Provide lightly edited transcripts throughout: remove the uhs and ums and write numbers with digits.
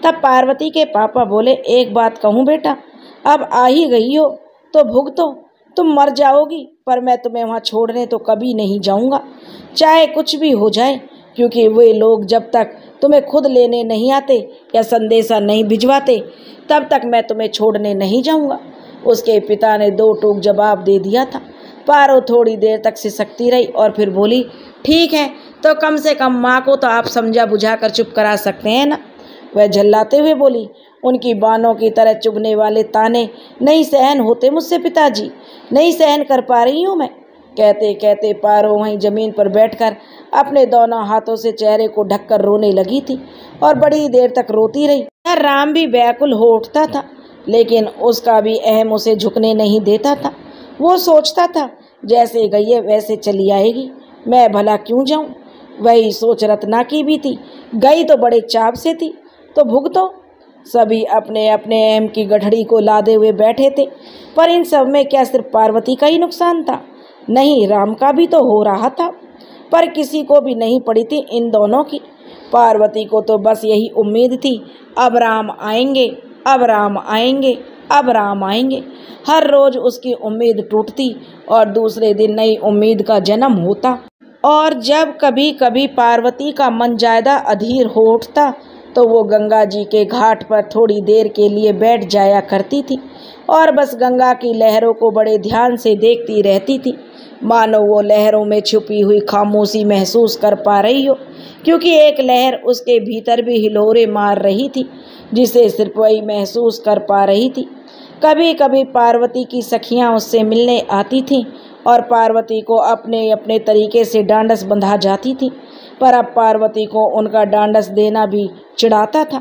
तब पार्वती के पापा बोले, एक बात कहूँ बेटा, अब आ ही गई हो तो भुगतो। तुम मर जाओगी पर मैं तुम्हें वहाँ छोड़ने तो कभी नहीं जाऊँगा, चाहे कुछ भी हो जाए, क्योंकि वे लोग जब तक तुम्हें खुद लेने नहीं आते या संदेशा नहीं भिजवाते तब तक मैं तुम्हें छोड़ने नहीं जाऊँगा। उसके पिता ने दो टूक जवाब दे दिया था। पारो थोड़ी देर तक सिसकती रही और फिर बोली, ठीक है, तो कम से कम माँ को तो आप समझा बुझा कर चुप करा सकते हैं ना। वह झल्लाते हुए बोली, उनकी बानों की तरह चुभने वाले ताने नहीं सहन होते मुझसे पिताजी, नहीं सहन कर पा रही हूँ मैं। कहते कहते पारो वहीं जमीन पर बैठकर अपने दोनों हाथों से चेहरे को ढककर रोने लगी थी और बड़ी देर तक रोती रही। राम भी व्याकुल हो उठता था, लेकिन उसका भी अहम उसे झुकने नहीं देता था। वो सोचता था, जैसे गई है वैसे चली आएगी, मैं भला क्यों जाऊं। वही सोच रत्ना की भी थी, गई तो बड़े चाव से थी तो भुगतो। सभी अपने अपने अहम की गठड़ी को लादे हुए बैठे थे, पर इन सब में क्या सिर्फ पार्वती का ही नुकसान था? नहीं, राम का भी तो हो रहा था, पर किसी को भी नहीं पड़ी थी इन दोनों की। पार्वती को तो बस यही उम्मीद थी, अब राम आएंगे, अब राम आएंगे, अब राम आएंगे। हर रोज उसकी उम्मीद टूटती और दूसरे दिन नई उम्मीद का जन्म होता। और जब कभी कभी पार्वती का मन ज़्यादा अधीर हो उठता तो वो गंगा जी के घाट पर थोड़ी देर के लिए बैठ जाया करती थी और बस गंगा की लहरों को बड़े ध्यान से देखती रहती थी, मानो वो लहरों में छुपी हुई खामोशी महसूस कर पा रही हो, क्योंकि एक लहर उसके भीतर भी हिलोरे मार रही थी जिसे सिर्फ वही महसूस कर पा रही थी। कभी कभी पार्वती की सखियां उससे मिलने आती थीं और पार्वती को अपने अपने तरीके से डांडस बंधा जाती थी, पर अब पार्वती को उनका डांडस देना भी चिढ़ाता था।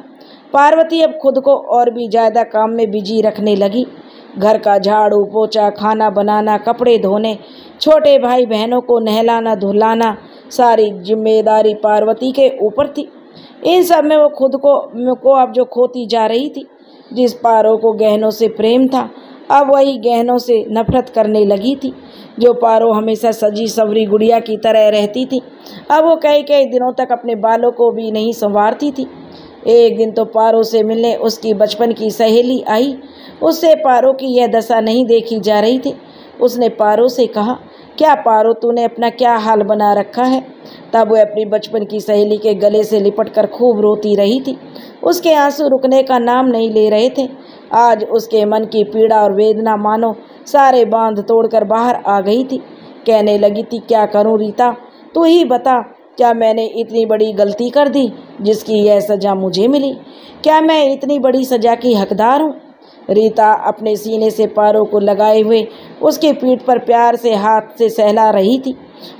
पार्वती अब खुद को और भी ज़्यादा काम में बिजी रखने लगी। घर का झाड़ू पोछा, खाना बनाना, कपड़े धोने, छोटे भाई बहनों को नहलाना धुलाना, सारी जिम्मेदारी पार्वती के ऊपर थी। इन सब में वो खुद को अब जो खोती जा रही थी। जिस पारो को गहनों से प्रेम था, अब वही गहनों से नफरत करने लगी थी। जो पारो हमेशा सजी सवरी गुड़िया की तरह रहती थी, अब वो कई कई दिनों तक अपने बालों को भी नहीं संवारती थी। एक दिन तो पारो से मिलने उसकी बचपन की सहेली आई। उससे पारो की यह दशा नहीं देखी जा रही थी। उसने पारो से कहा, क्या पारो, तूने अपना क्या हाल बना रखा है? तब वह अपनी बचपन की सहेली के गले से लिपटकर खूब रोती रही थी। उसके आंसू रुकने का नाम नहीं ले रहे थे। आज उसके मन की पीड़ा और वेदना मानो सारे बांध तोड़कर बाहर आ गई थी। कहने लगी थी, क्या करूं रीता, तू ही बता, क्या मैंने इतनी बड़ी गलती कर दी जिसकी यह सज़ा मुझे मिली? क्या मैं इतनी बड़ी सज़ा की हकदार हूँ? रीता अपने सीने से पारो को लगाए हुए उसकी पीठ पर प्यार से हाथ से सहला रही थी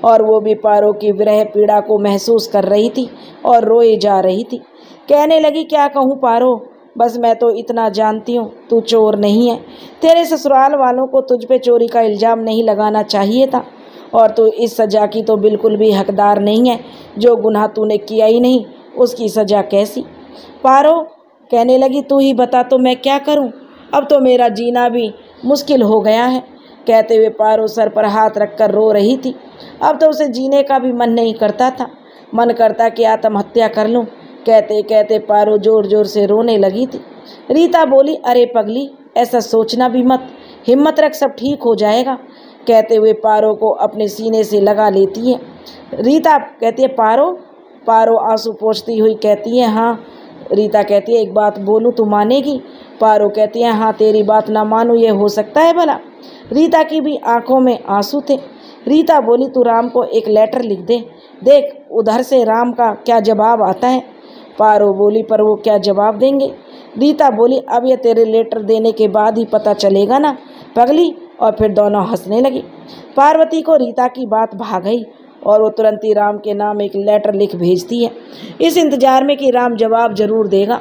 और वो भी पारो की विरह पीड़ा को महसूस कर रही थी और रोए जा रही थी। कहने लगी, क्या कहूँ पारो, बस मैं तो इतना जानती हूँ, तू चोर नहीं है। तेरे ससुराल वालों को तुझ पे चोरी का इल्ज़ाम नहीं लगाना चाहिए था और तू इस सज़ा की तो बिल्कुल भी हकदार नहीं है। जो गुनाह तूने किया ही नहीं उसकी सज़ा कैसी? पारो कहने लगी, तू ही बता तो मैं क्या करूँ? अब तो मेरा जीना भी मुश्किल हो गया है। कहते हुए पारो सर पर हाथ रखकर रो रही थी। अब तो उसे जीने का भी मन नहीं करता था, मन करता कि आत्महत्या कर लूं। कहते कहते पारो जोर जोर से रोने लगी थी। रीता बोली, अरे पगली, ऐसा सोचना भी मत, हिम्मत रख, सब ठीक हो जाएगा। कहते हुए पारो को अपने सीने से लगा लेती है। रीता कहती है, पारो। पारो आंसू पोंछती हुई कहती है, हाँ। रीता कहती है, एक बात बोलूं, तू मानेगी? पारो कहती है, हाँ, तेरी बात ना मानूं ये हो सकता है भला? रीता की भी आंखों में आंसू थे। रीता बोली, तू राम को एक लेटर लिख दे, देख उधर से राम का क्या जवाब आता है। पारो बोली, पर वो क्या जवाब देंगे? रीता बोली, अब ये तेरे लेटर देने के बाद ही पता चलेगा ना पगली। और फिर दोनों हंसने लगी। पार्वती को रीता की बात भा गई और वो तुरंत ही राम के नाम एक लेटर लिख भेजती है, इस इंतजार में कि राम जवाब जरूर देगा।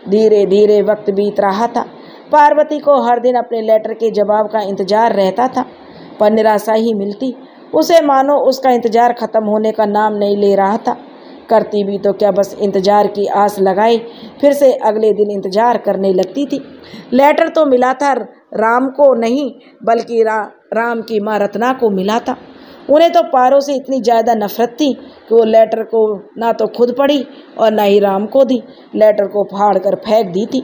धीरे धीरे वक्त बीत रहा था। पार्वती को हर दिन अपने लेटर के जवाब का इंतजार रहता था, पर निराशा ही मिलती उसे, मानो उसका इंतजार खत्म होने का नाम नहीं ले रहा था। करती भी तो क्या, बस इंतजार की आस लगाए फिर से अगले दिन इंतजार करने लगती थी। लेटर तो मिला था राम को नहीं, बल्कि राम की माँ रत्ना को मिला था। उन्हें तो पारो से इतनी ज़्यादा नफरत थी कि वो लेटर को ना तो खुद पढ़ी और ना ही राम को दी, लेटर को फाड़ कर फेंक दी थी।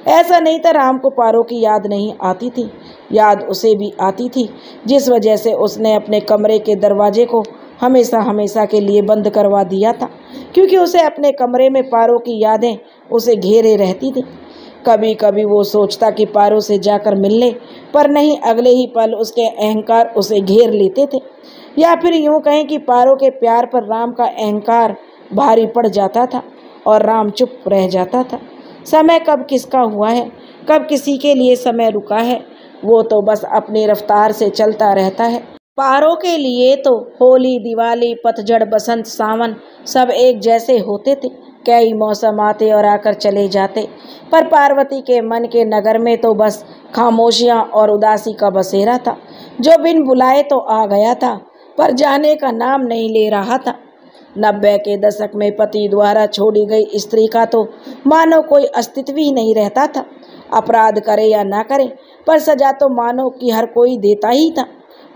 ऐसा नहीं था राम को पारो की याद नहीं आती थी, याद उसे भी आती थी, जिस वजह से उसने अपने कमरे के दरवाजे को हमेशा हमेशा के लिए बंद करवा दिया था, क्योंकि उसे अपने कमरे में पारो की यादें उसे घेरे रहती थी। कभी कभी वो सोचता कि पारो से जाकर मिल ले, पर नहीं, अगले ही पल उसके अहंकार उसे घेर लेते थे, या फिर यूँ कहें कि पारो के प्यार पर राम का अहंकार भारी पड़ जाता था और राम चुप रह जाता था। समय कब किसका हुआ है, कब किसी के लिए समय रुका है, वो तो बस अपनी रफ्तार से चलता रहता है। पारो के लिए तो होली, दिवाली, पतझड़, बसंत, सावन सब एक जैसे होते थे। कई मौसम आते और आकर चले जाते, पर पार्वती के मन के नगर में तो बस खामोशियाँ और उदासी का बसेरा था, जो बिन बुलाए तो आ गया था पर जाने का नाम नहीं ले रहा था। 90 के दशक में पति द्वारा छोड़ी गई स्त्री का तो मानो कोई अस्तित्व ही नहीं रहता था। अपराध करे या ना करे, पर सजा तो मानो कि हर कोई देता ही था।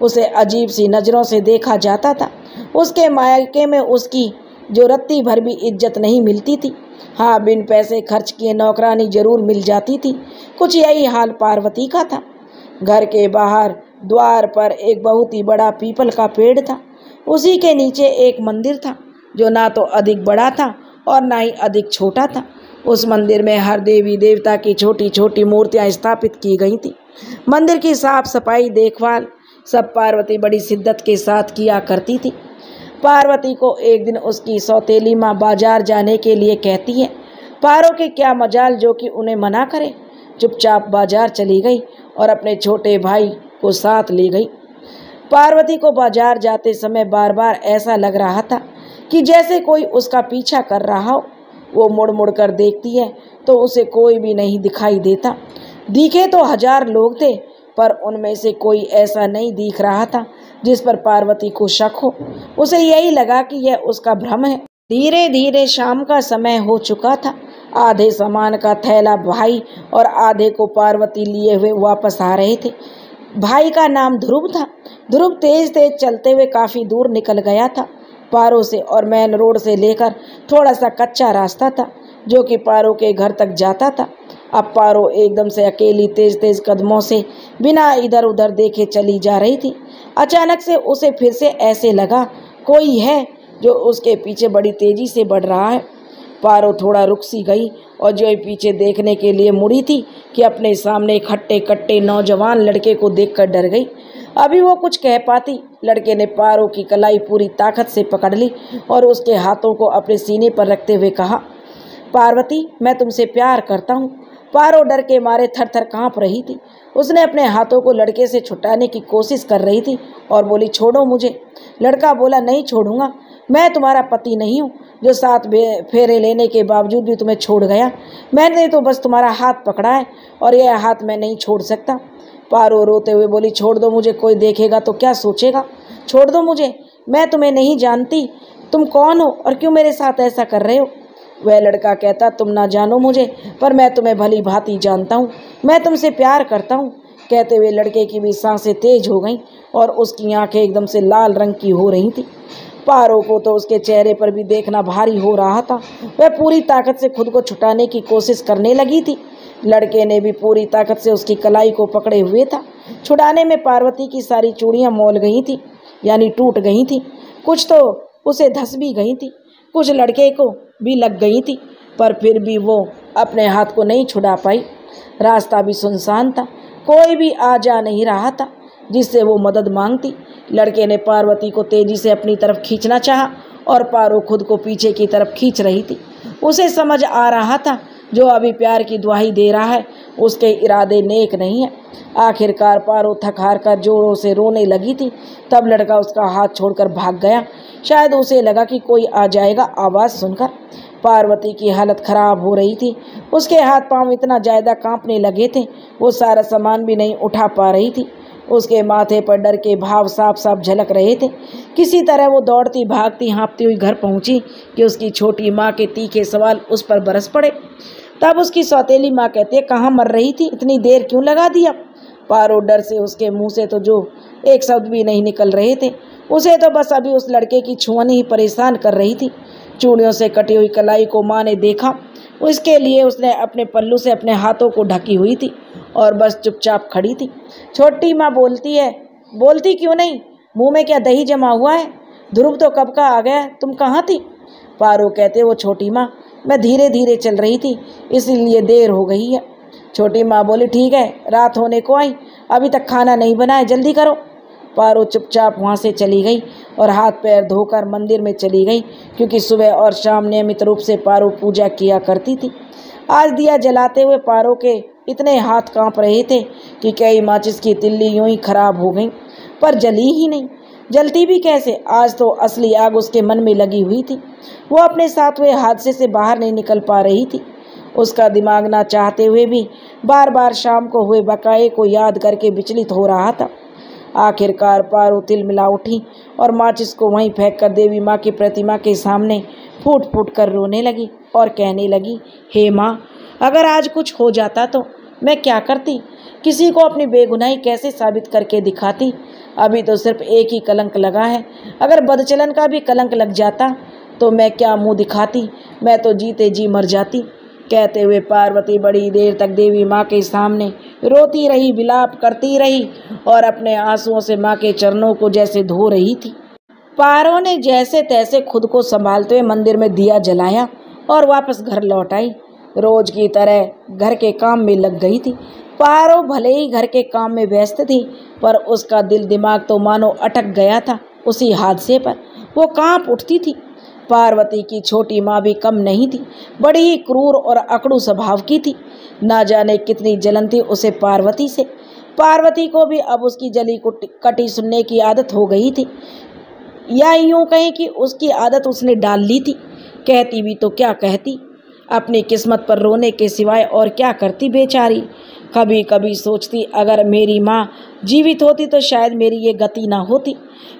उसे अजीब सी नज़रों से देखा जाता था। उसके मायके में उसकी जो रत्ती भर भी इज्जत नहीं मिलती थी। हाँ, बिन पैसे खर्च किए नौकरानी जरूर मिल जाती थी। कुछ यही हाल पार्वती का था। घर के बाहर द्वार पर एक बहुत ही बड़ा पीपल का पेड़ था। उसी के नीचे एक मंदिर था, जो ना तो अधिक बड़ा था और ना ही अधिक छोटा था। उस मंदिर में हर देवी देवता की छोटी छोटी मूर्तियां स्थापित की गई थी। मंदिर की साफ सफाई देखभाल सब पार्वती बड़ी शिद्दत के साथ किया करती थी। पार्वती को एक दिन उसकी सौतेली माँ बाजार जाने के लिए कहती है। पारो के क्या मजाल जो कि उन्हें मना करे। चुपचाप बाजार चली गई और अपने छोटे भाई को साथ ले गई। पार्वती को बाजार जाते समय बार बार ऐसा लग रहा था कि जैसे कोई उसका पीछा कर रहा हो। वो मुड़ मुड़ कर देखती है तो उसे कोई भी नहीं दिखाई देता। दिखे तो 1000 लोग थे, पर उनमें से कोई ऐसा नहीं दिख रहा था जिस पर पार्वती को शक हो। उसे यही लगा कि यह उसका भ्रम है। धीरे धीरे शाम का समय हो चुका था। आधे सामान का थैला भाई और आधे को पार्वती लिए हुए वापस आ रहे थे। भाई का नाम ध्रुव था। ध्रुव तेज तेज चलते हुए काफ़ी दूर निकल गया था। पारो से और मेन रोड से लेकर थोड़ा सा कच्चा रास्ता था जो कि पारो के घर तक जाता था। अब पारो एकदम से अकेली तेज तेज कदमों से बिना इधर उधर देखे चली जा रही थी। अचानक से उसे फिर से ऐसे लगा कोई है जो उसके पीछे बड़ी तेजी से बढ़ रहा है। पारो थोड़ा रुक सी गई और जो पीछे देखने के लिए मुड़ी थी कि अपने सामने खट्टे कट्टे नौजवान लड़के को देखकर डर गई। अभी वो कुछ कह पाती, लड़के ने पारो की कलाई पूरी ताकत से पकड़ ली और उसके हाथों को अपने सीने पर रखते हुए कहा, पार्वती, मैं तुमसे प्यार करता हूँ। पारो डर के मारे थर थर काँप रही थी। उसने अपने हाथों को लड़के से छुटाने की कोशिश कर रही थी और बोली, छोड़ो मुझे। लड़का बोला, नहीं छोड़ूंगा, मैं तुम्हारा पति नहीं हूँ जो 7 फेरे लेने के बावजूद भी तुम्हें छोड़ गया। मैंने तो बस तुम्हारा हाथ पकड़ा है और यह हाथ मैं नहीं छोड़ सकता। पारो रोते हुए बोली, छोड़ दो मुझे, कोई देखेगा तो क्या सोचेगा। छोड़ दो मुझे, मैं तुम्हें नहीं जानती, तुम कौन हो और क्यों मेरे साथ ऐसा कर रहे हो। वह लड़का कहता, तुम ना जानो मुझे, पर मैं तुम्हें भली भांति जानता हूँ, मैं तुमसे प्यार करता हूँ। कहते हुए लड़के की भी सांसें तेज हो गईं और उसकी आंखें एकदम से लाल रंग की हो रही थी। पारो को तो उसके चेहरे पर भी देखना भारी हो रहा था। वह पूरी ताकत से खुद को छुटाने की कोशिश करने लगी थी। लड़के ने भी पूरी ताकत से उसकी कलाई को पकड़े हुए था। छुड़ाने में पार्वती की सारी चूड़ियाँ मौल गई थी, यानी टूट गई थी। कुछ तो उसे धस भी गई थी, कुछ लड़के को भी लग गई थी, पर फिर भी वो अपने हाथ को नहीं छुड़ा पाई। रास्ता भी सुनसान था, कोई भी आ जा नहीं रहा था जिससे वो मदद मांगती। लड़के ने पार्वती को तेजी से अपनी तरफ खींचना चाहा और पारो खुद को पीछे की तरफ खींच रही थी। उसे समझ आ रहा था जो अभी प्यार की दुहाई दे रहा है उसके इरादे नेक नहीं है। आखिरकार पारो थक हार कर जोरों से रोने लगी थी। तब लड़का उसका हाथ छोड़कर भाग गया। शायद उसे लगा कि कोई आ जाएगा आवाज़ सुनकर। पार्वती की हालत खराब हो रही थी। उसके हाथ पांव इतना ज़्यादा कांपने लगे थे, वो सारा सामान भी नहीं उठा पा रही थी। उसके माथे पर डर के भाव साफ साफ झलक रहे थे। किसी तरह वो दौड़ती भागती हाँफती हुई घर पहुंची कि उसकी छोटी माँ के तीखे सवाल उस पर बरस पड़े। तब उसकी सौतेली माँ कहती है, कहाँ मर रही थी, इतनी देर क्यों लगा दिया। पारो डर से उसके मुंह से तो जो एक शब्द भी नहीं निकल रहे थे। उसे तो बस अभी उस लड़के की छुअन ही परेशान कर रही थी। चूड़ियों से कटी हुई कलाई को माँ ने देखा, उसके लिए उसने अपने पल्लू से अपने हाथों को ढकी हुई थी और बस चुपचाप खड़ी थी। छोटी माँ बोलती है, बोलती क्यों नहीं, मुंह में क्या दही जमा हुआ है? ध्रुव तो कब का आ गया, तुम कहाँ थी? पारो कहते, वो छोटी माँ, मैं धीरे धीरे चल रही थी इसीलिए देर हो गई है। छोटी माँ बोली, ठीक है, रात होने को आई, अभी तक खाना नहीं बना है, जल्दी करो। पारो चुपचाप वहाँ से चली गई और हाथ पैर धोकर मंदिर में चली गई, क्योंकि सुबह और शाम नियमित रूप से पारो पूजा किया करती थी। आज दिया जलाते हुए पारो के इतने हाथ कांप रहे थे कि कई माचिस की तिल्ली यूं ही खराब हो गई, पर जली ही नहीं। जलती भी कैसे, आज तो असली आग उसके मन में लगी हुई थी। वो अपने साथ हुए हादसे से बाहर नहीं निकल पा रही थी। उसका दिमाग ना चाहते हुए भी बार बार शाम को हुए बकाये को याद करके विचलित हो रहा था। आखिरकार पारो तिलमिला उठी और माचिस को वहीं फेंक कर देवी माँ की प्रतिमा के सामने फूट फूट कर रोने लगी और कहने लगी, हे माँ, अगर आज कुछ हो जाता तो मैं क्या करती? किसी को अपनी बेगुनाही कैसे साबित करके दिखाती? अभी तो सिर्फ एक ही कलंक लगा है, अगर बदचलन का भी कलंक लग जाता तो मैं क्या मुंह दिखाती? मैं तो जीते जी मर जाती। कहते हुए पार्वती बड़ी देर तक देवी माँ के सामने रोती रही, विलाप करती रही और अपने आंसुओं से माँ के चरणों को जैसे धो रही थी। पारो ने जैसे तैसे खुद को संभालते हुए मंदिर में दिया जलाया और वापस घर लौट आई। रोज की तरह घर के काम में लग गई थी। पारो भले ही घर के काम में व्यस्त थी, पर उसका दिल दिमाग तो मानो अटक गया था उसी हादसे पर। वो कांप उठती थी। पार्वती की छोटी माँ भी कम नहीं थी, बड़ी ही क्रूर और अकड़ू स्वभाव की थी। ना जाने कितनी जलन थी उसे पार्वती से। पार्वती को भी अब उसकी जली कटी सुनने की आदत हो गई थी, या यूं कहें कि उसकी आदत उसने डाल ली थी। कहती भी तो क्या कहती, अपनी किस्मत पर रोने के सिवाय और क्या करती बेचारी। कभी कभी सोचती, अगर मेरी माँ जीवित होती तो शायद मेरी ये गति ना होती।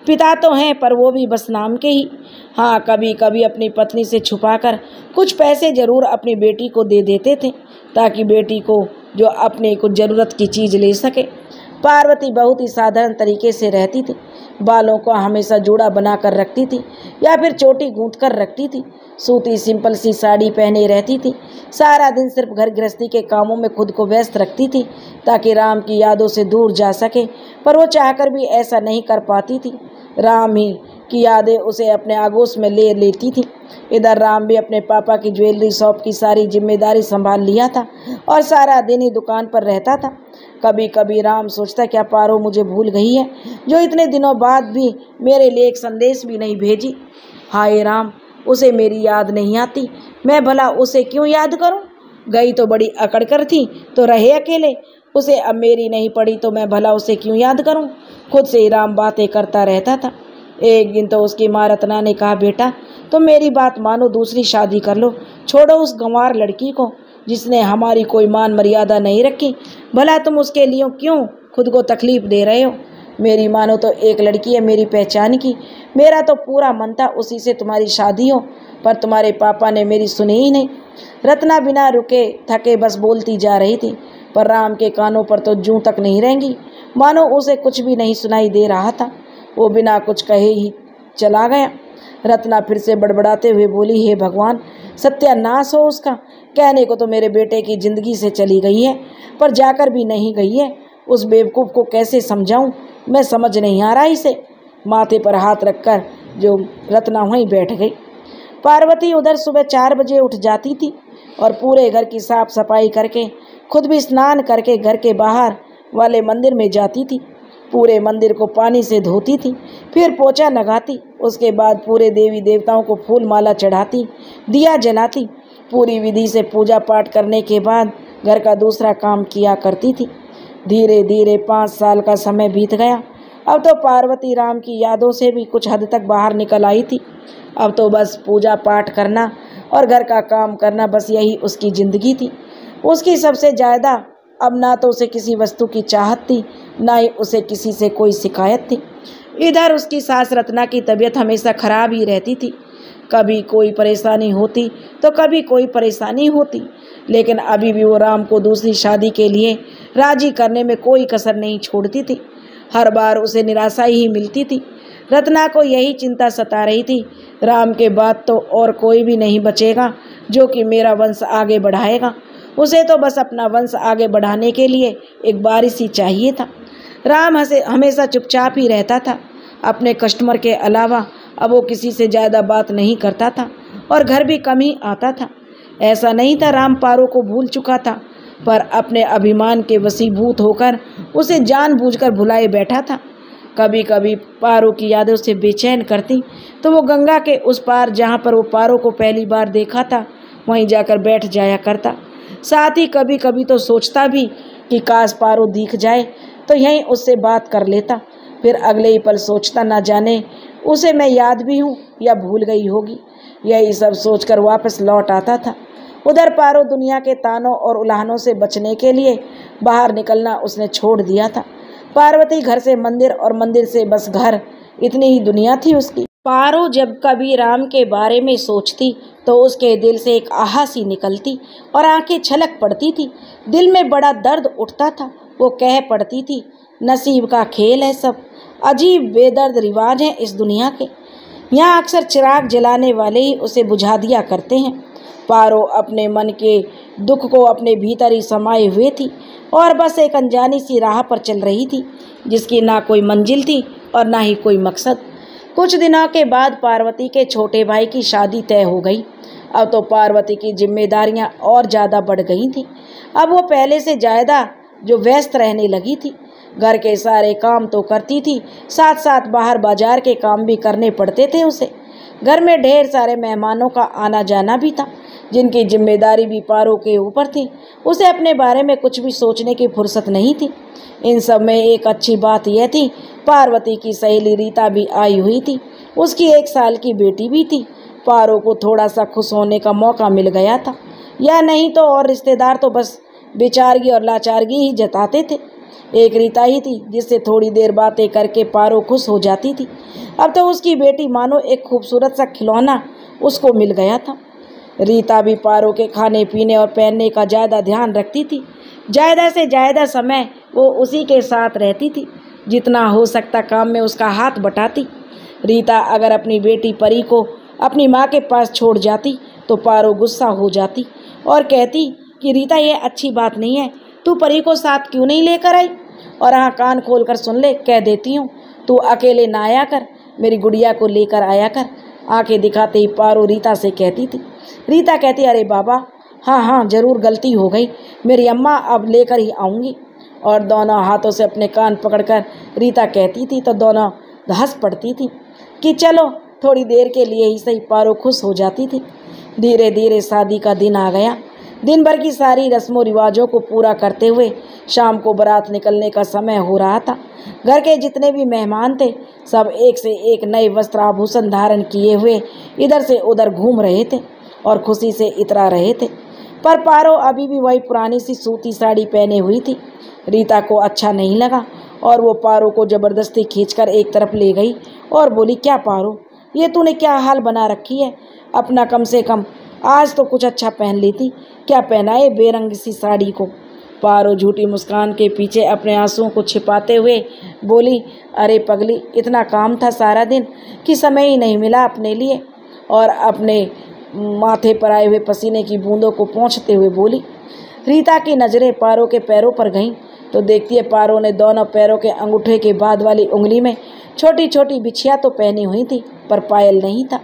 पिता तो हैं पर वो भी बस नाम के ही। हाँ, कभी कभी अपनी पत्नी से छुपाकर कुछ पैसे जरूर अपनी बेटी को दे देते थे, ताकि बेटी को जो अपने कुछ ज़रूरत की चीज़ ले सके। पार्वती बहुत ही साधारण तरीके से रहती थी। बालों को हमेशा जूड़ा बना कर रखती थी या फिर चोटी गूंथ कर रखती थी। सूती सिंपल सी साड़ी पहने रहती थी। सारा दिन सिर्फ घर गृहस्थी के कामों में खुद को व्यस्त रखती थी ताकि राम की यादों से दूर जा सके, पर वो चाहकर भी ऐसा नहीं कर पाती थी। राम ही की यादें उसे अपने आगोश में ले लेती थी। इधर राम भी अपने पापा की ज्वेलरी शॉप की सारी जिम्मेदारी संभाल लिया था और सारा दिन ही दुकान पर रहता था। कभी कभी राम सोचता, क्या पारो मुझे भूल गई है, जो इतने दिनों बाद भी मेरे लिए एक संदेश भी नहीं भेजी। हाय राम, उसे मेरी याद नहीं आती, मैं भला उसे क्यों याद करूं? गई तो बड़ी अकड़ कर थी तो रहे अकेले, उसे अब मेरी नहीं पड़ी तो मैं भला उसे क्यों याद करूं? खुद से ही राम बातें करता रहता था। एक दिन तो उसकी माँ रत्ना ने कहा, बेटा तुम मेरी बात मानो, दूसरी शादी कर लो, छोड़ो उस गंवार लड़की को जिसने हमारी कोई मान मर्यादा नहीं रखी। भला तुम उसके लिए क्यों खुद को तकलीफ दे रहे हो? मेरी मानो तो एक लड़की है मेरी पहचान की, मेरा तो पूरा मन था उसी से तुम्हारी शादी हो, पर तुम्हारे पापा ने मेरी सुनी ही नहीं। रत्ना बिना रुके थके बस बोलती जा रही थी, पर राम के कानों पर तो जूं तक नहीं रहेंगी, मानो उसे कुछ भी नहीं सुनाई दे रहा था। वो बिना कुछ कहे ही चला गया। रत्ना फिर से बड़बड़ाते हुए बोली, हे भगवान, सत्यानाश हो उसका। कहने को तो मेरे बेटे की जिंदगी से चली गई है, पर जाकर भी नहीं गई है। उस बेवकूफ़ को कैसे समझाऊं, मैं समझ नहीं आ रहा इसे। माथे पर हाथ रखकर जो रत्ना वहीं बैठ गई। पार्वती उधर सुबह 4 बजे उठ जाती थी और पूरे घर की साफ सफाई करके खुद भी स्नान करके घर के बाहर वाले मंदिर में जाती थी। पूरे मंदिर को पानी से धोती थी, फिर पोछा लगाती। उसके बाद पूरे देवी देवताओं को फूल माला चढ़ाती, दिया जलाती। पूरी विधि से पूजा पाठ करने के बाद घर का दूसरा काम किया करती थी। धीरे धीरे 5 साल का समय बीत गया। अब तो पार्वती राम की यादों से भी कुछ हद तक बाहर निकल आई थी। अब तो बस पूजा पाठ करना और घर का काम करना, बस यही उसकी ज़िंदगी थी। उसकी सबसे ज़्यादा अब ना तो उसे किसी वस्तु की चाहत थी, ना ही उसे किसी से कोई शिकायत थी। इधर उसकी सास रत्ना की तबीयत हमेशा खराब ही रहती थी। कभी कोई परेशानी होती तो कभी कोई परेशानी होती। लेकिन अभी भी वो राम को दूसरी शादी के लिए राजी करने में कोई कसर नहीं छोड़ती थी। हर बार उसे निराशा ही मिलती थी। रत्ना को यही चिंता सता रही थी, राम के बाद तो और कोई भी नहीं बचेगा जो कि मेरा वंश आगे बढ़ाएगा। उसे तो बस अपना वंश आगे बढ़ाने के लिए एक वारिस ही चाहिए था। राम हमेशा चुपचाप ही रहता था। अपने कस्टमर के अलावा अब वो किसी से ज़्यादा बात नहीं करता था और घर भी कम ही आता था। ऐसा नहीं था राम पारो को भूल चुका था, पर अपने अभिमान के वशीभूत होकर उसे जानबूझकर भुलाए बैठा था। कभी कभी पारो की यादें उसे बेचैन करती तो वो गंगा के उस पार जहाँ पर वो पारो को पहली बार देखा था वहीं जाकर बैठ जाया करता। साथ ही कभी कभी तो सोचता भी कि काश पारो दिख जाए तो यहीं उससे बात कर लेता। फिर अगले ही पल सोचता, ना जाने उसे मैं याद भी हूँ या भूल गई होगी। यही सब सोचकर वापस लौट आता था। उधर पारो दुनिया के तानों और उल्हानों से बचने के लिए बाहर निकलना उसने छोड़ दिया था। पार्वती घर से मंदिर और मंदिर से बस घर, इतनी ही दुनिया थी उसकी। पारो जब कभी राम के बारे में सोचती तो उसके दिल से एक आह सी निकलती और आंखें छलक पड़ती थी। दिल में बड़ा दर्द उठता था। वो कह पड़ती थी, नसीब का खेल है सब, अजीब बेदर्द रिवाज हैं इस दुनिया के। यहाँ अक्सर चिराग जलाने वाले ही उसे बुझा दिया करते हैं। पारो अपने मन के दुख को अपने भीतर ही समाये हुए थी और बस एक अनजानी सी राह पर चल रही थी जिसकी ना कोई मंजिल थी और ना ही कोई मकसद। कुछ दिनों के बाद पार्वती के छोटे भाई की शादी तय हो गई। अब तो पार्वती की जिम्मेदारियां और ज़्यादा बढ़ गई थीं। अब वो पहले से ज़्यादा जो व्यस्त रहने लगी थी। घर के सारे काम तो करती थी, साथ साथ बाहर बाजार के काम भी करने पड़ते थे उसे। घर में ढेर सारे मेहमानों का आना जाना भी था जिनकी जिम्मेदारी भी पारो के ऊपर थी। उसे अपने बारे में कुछ भी सोचने की फुर्सत नहीं थी। इन सब में एक अच्छी बात यह थी, पार्वती की सहेली रीता भी आई हुई थी। उसकी 1 साल की बेटी भी थी। पारो को थोड़ा सा खुश होने का मौका मिल गया था, या नहीं तो और रिश्तेदार तो बस बेचारगी और लाचारगी ही जताते थे। एक रीता ही थी जिससे थोड़ी देर बातें करके पारो खुश हो जाती थी। अब तो उसकी बेटी मानो एक खूबसूरत सा खिलौना उसको मिल गया था। रीता भी पारो के खाने पीने और पहनने का ज़्यादा ध्यान रखती थी। ज़्यादा से ज़्यादा समय वो उसी के साथ रहती थी। जितना हो सकता काम में उसका हाथ बटाती। रीता अगर अपनी बेटी परी को अपनी माँ के पास छोड़ जाती तो पारो गुस्सा हो जाती और कहती कि रीता, ये अच्छी बात नहीं है, तू परी को साथ क्यों नहीं लेकर आई? और हाँ, कान खोल कर सुन ले, कह देती हूँ, तू अकेले ना आया कर, मेरी गुड़िया को लेकर आया कर। आंखें दिखाते ही पारो रीता से कहती थी। रीता कहती, अरे बाबा, हाँ हाँ ज़रूर, गलती हो गई, मेरी अम्मा अब लेकर ही आऊँगी। और दोनों हाथों से अपने कान पकड़कर रीता कहती थी तो दोनों हंस पड़ती थी कि चलो थोड़ी देर के लिए ही सही। पारो खुश हो जाती थी। धीरे धीरे शादी का दिन आ गया। दिन भर की सारी रस्मों रिवाजों को पूरा करते हुए शाम को बारात निकलने का समय हो रहा था। घर के जितने भी मेहमान थे सब एक से एक नए वस्त्र आभूषण धारण किए हुए इधर से उधर घूम रहे थे और खुशी से इतरा रहे थे। पर पारो अभी भी वही पुरानी सी सूती साड़ी पहने हुई थी। रीता को अच्छा नहीं लगा और वो पारो को ज़बरदस्ती खींचकर एक तरफ ले गई और बोली, क्या पारो, ये तूने क्या हाल बना रखी है? अपना कम से कम आज तो कुछ अच्छा पहन लेती, क्या पहना है बेरंग सी साड़ी को? पारो झूठी मुस्कान के पीछे अपने आंसुओं को छिपाते हुए बोली, अरे पगली, इतना काम था सारा दिन कि समय ही नहीं मिला अपने लिए। और अपने माथे पर आए हुए पसीने की बूंदों को पोंछते हुए बोली। रीता की नज़रें पारो के पैरों पर गईं तो देखती है पारो ने दोनों पैरों के अंगूठे के बाद वाली उंगली में छोटी छोटी बिछिया तो पहनी हुई थी पर पायल नहीं था।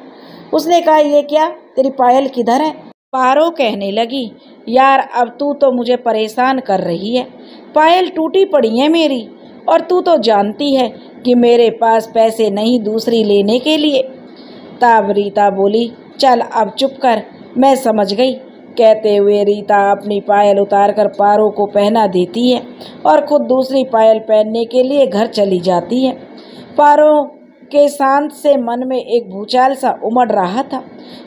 उसने कहा, ये क्या, तेरी पायल किधर है? पारो कहने लगी, यार अब तू तो मुझे परेशान कर रही है। पायल टूटी पड़ी है मेरी, और तू तो जानती है कि मेरे पास पैसे नहीं दूसरी लेने के लिए। तब रीता बोली, चल अब चुप कर, मैं समझ गई। कहते हुए रीता अपनी पायल उतारकर पारो को पहना देती है और खुद दूसरी पायल पहनने के लिए घर चली जाती है। पारो के शांत से मन में एक भूचाल सा उमड़ रहा था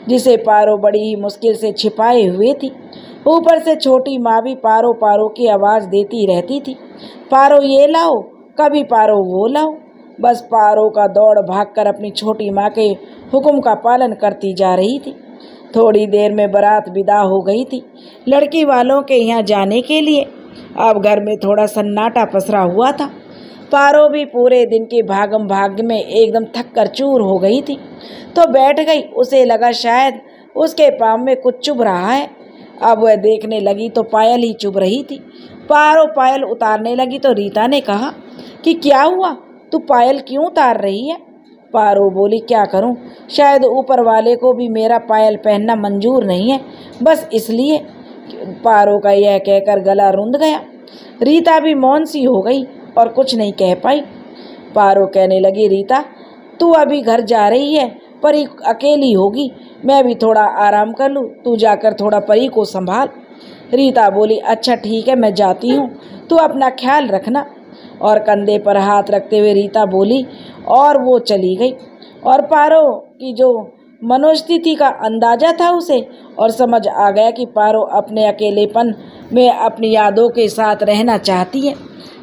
जिसे पारो बड़ी ही मुश्किल से छिपाए हुए थी। ऊपर से छोटी माँ भी पारो पारो की आवाज़ देती रहती थी, पारो ये लाओ, कभी पारो वो लाओ। बस पारो का दौड़ भागकर अपनी छोटी माँ के हुक्म का पालन करती जा रही थी। थोड़ी देर में बारात विदा हो गई थी लड़की वालों के यहाँ जाने के लिए। अब घर में थोड़ा सन्नाटा पसरा हुआ था। पारो भी पूरे दिन के भागम भाग में एकदम थक कर चूर हो गई थी, तो बैठ गई। उसे लगा शायद उसके पाँव में कुछ चुभ रहा है। अब वह देखने लगी तो पायल ही चुभ रही थी। पारो पायल उतारने लगी तो रीता ने कहा कि क्या हुआ, तू पायल क्यों उतार रही है? पारो बोली, क्या करूं, शायद ऊपर वाले को भी मेरा पायल पहनना मंजूर नहीं है, बस इसलिए। पारो का यह कहकर गला रुंध गया। रीता भी मौन सी हो गई और कुछ नहीं कह पाई। पारो कहने लगी, रीता तू अभी घर जा रही है, परी अकेली होगी, मैं भी थोड़ा आराम कर लूँ, तू जाकर थोड़ा परी को संभाल। रीता बोली, अच्छा ठीक है, मैं जाती हूँ, तू अपना ख्याल रखना। और कंधे पर हाथ रखते हुए रीता बोली और वो चली गई। और पारो की जो मनोस्थिति का अंदाजा था उसे, और समझ आ गया कि पारो अपने अकेलेपन में अपनी यादों के साथ रहना चाहती है।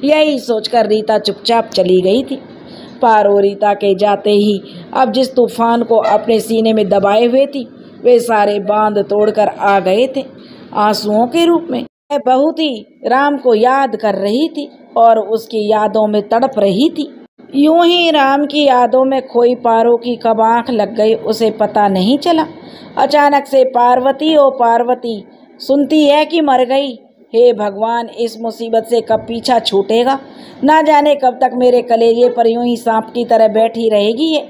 यही सोचकर रीता चुपचाप चली गई थी। पारो रीता के जाते ही अब जिस तूफान को अपने सीने में दबाए हुए थी वे सारे बांध तोड़कर आ गए थे आंसुओं के रूप में। वह बहुत ही राम को याद कर रही थी और उसकी यादों में तड़प रही थी। यूं ही राम की यादों में खोई पारो की कब आँख लग गई उसे पता नहीं चला। अचानक से पार्वती, ओ पार्वती, सुनती है कि मर गई? हे भगवान, इस मुसीबत से कब पीछा छूटेगा? ना जाने कब तक मेरे कलेजे पर यूं ही सांप की तरह बैठी रहेगी ये।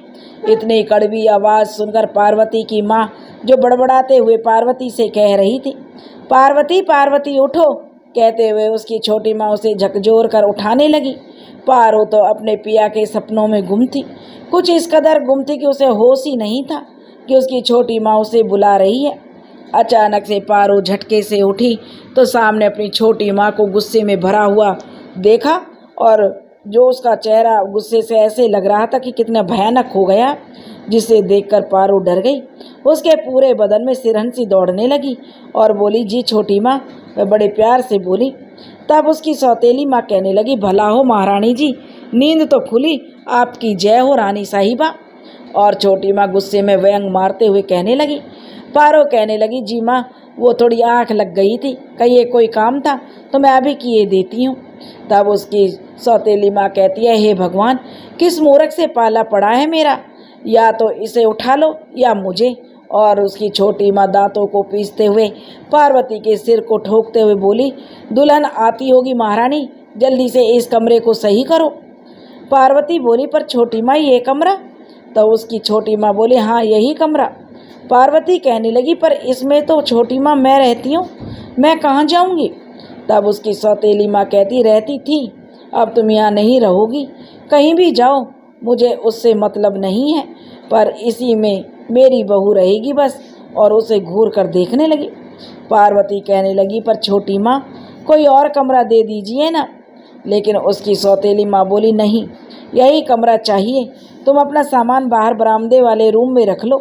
इतनी कड़वी आवाज़ सुनकर पार्वती की माँ, जो बड़बड़ाते हुए पार्वती से कह रही थी, पार्वती पार्वती उठो, कहते हुए उसकी छोटी माँ उसे झकझोर कर उठाने लगी। पारो तो अपने पिया के सपनों में गुम थी, कुछ इस कदर गुम थी कि उसे होश ही नहीं था कि उसकी छोटी माँ उसे बुला रही है। अचानक से पारो झटके से उठी तो सामने अपनी छोटी माँ को गुस्से में भरा हुआ देखा, और जो उसका चेहरा गुस्से से ऐसे लग रहा था कि कितना भयानक हो गया, जिसे देखकर पारो डर गई। उसके पूरे बदन में सिरहंसी दौड़ने लगी और बोली, जी छोटी माँ, वह बड़े प्यार से बोली। तब उसकी सौतेली माँ कहने लगी, भला हो महारानी जी, नींद तो खुली, आपकी जय हो रानी साहिबा। और छोटी माँ गुस्से में व्यंग मारते हुए कहने लगी। पारो कहने लगी, जी माँ, वो थोड़ी आँख लग गई थी, कहीं कोई काम था तो मैं अभी किए देती हूँ। तब उसकी सौतेली माँ कहती है, हे भगवान, किस मूर्ख से पाला पड़ा है मेरा, या तो इसे उठा लो या मुझे। और उसकी छोटी माँ दांतों को पीसते हुए पार्वती के सिर को ठोकते हुए बोली, दुल्हन आती होगी महारानी, जल्दी से इस कमरे को सही करो। पार्वती बोली, पर छोटी माँ ये कमरा? तो उसकी छोटी माँ बोली, हाँ यही कमरा। पार्वती कहने लगी, पर इसमें तो छोटी माँ मैं रहती हूँ, मैं कहाँ जाऊँगी? तब उसकी सौतेली माँ कहती, रहती थी, अब तुम यहाँ नहीं रहोगी, कहीं भी जाओ, मुझे उससे मतलब नहीं है, पर इसी में मेरी बहू रहेगी बस। और उसे घूर कर देखने लगी। पार्वती कहने लगी, पर छोटी माँ, कोई और कमरा दे दीजिए ना। लेकिन उसकी सौतेली माँ बोली, नहीं, यही कमरा चाहिए, तुम अपना सामान बाहर बरामदे वाले रूम में रख लो।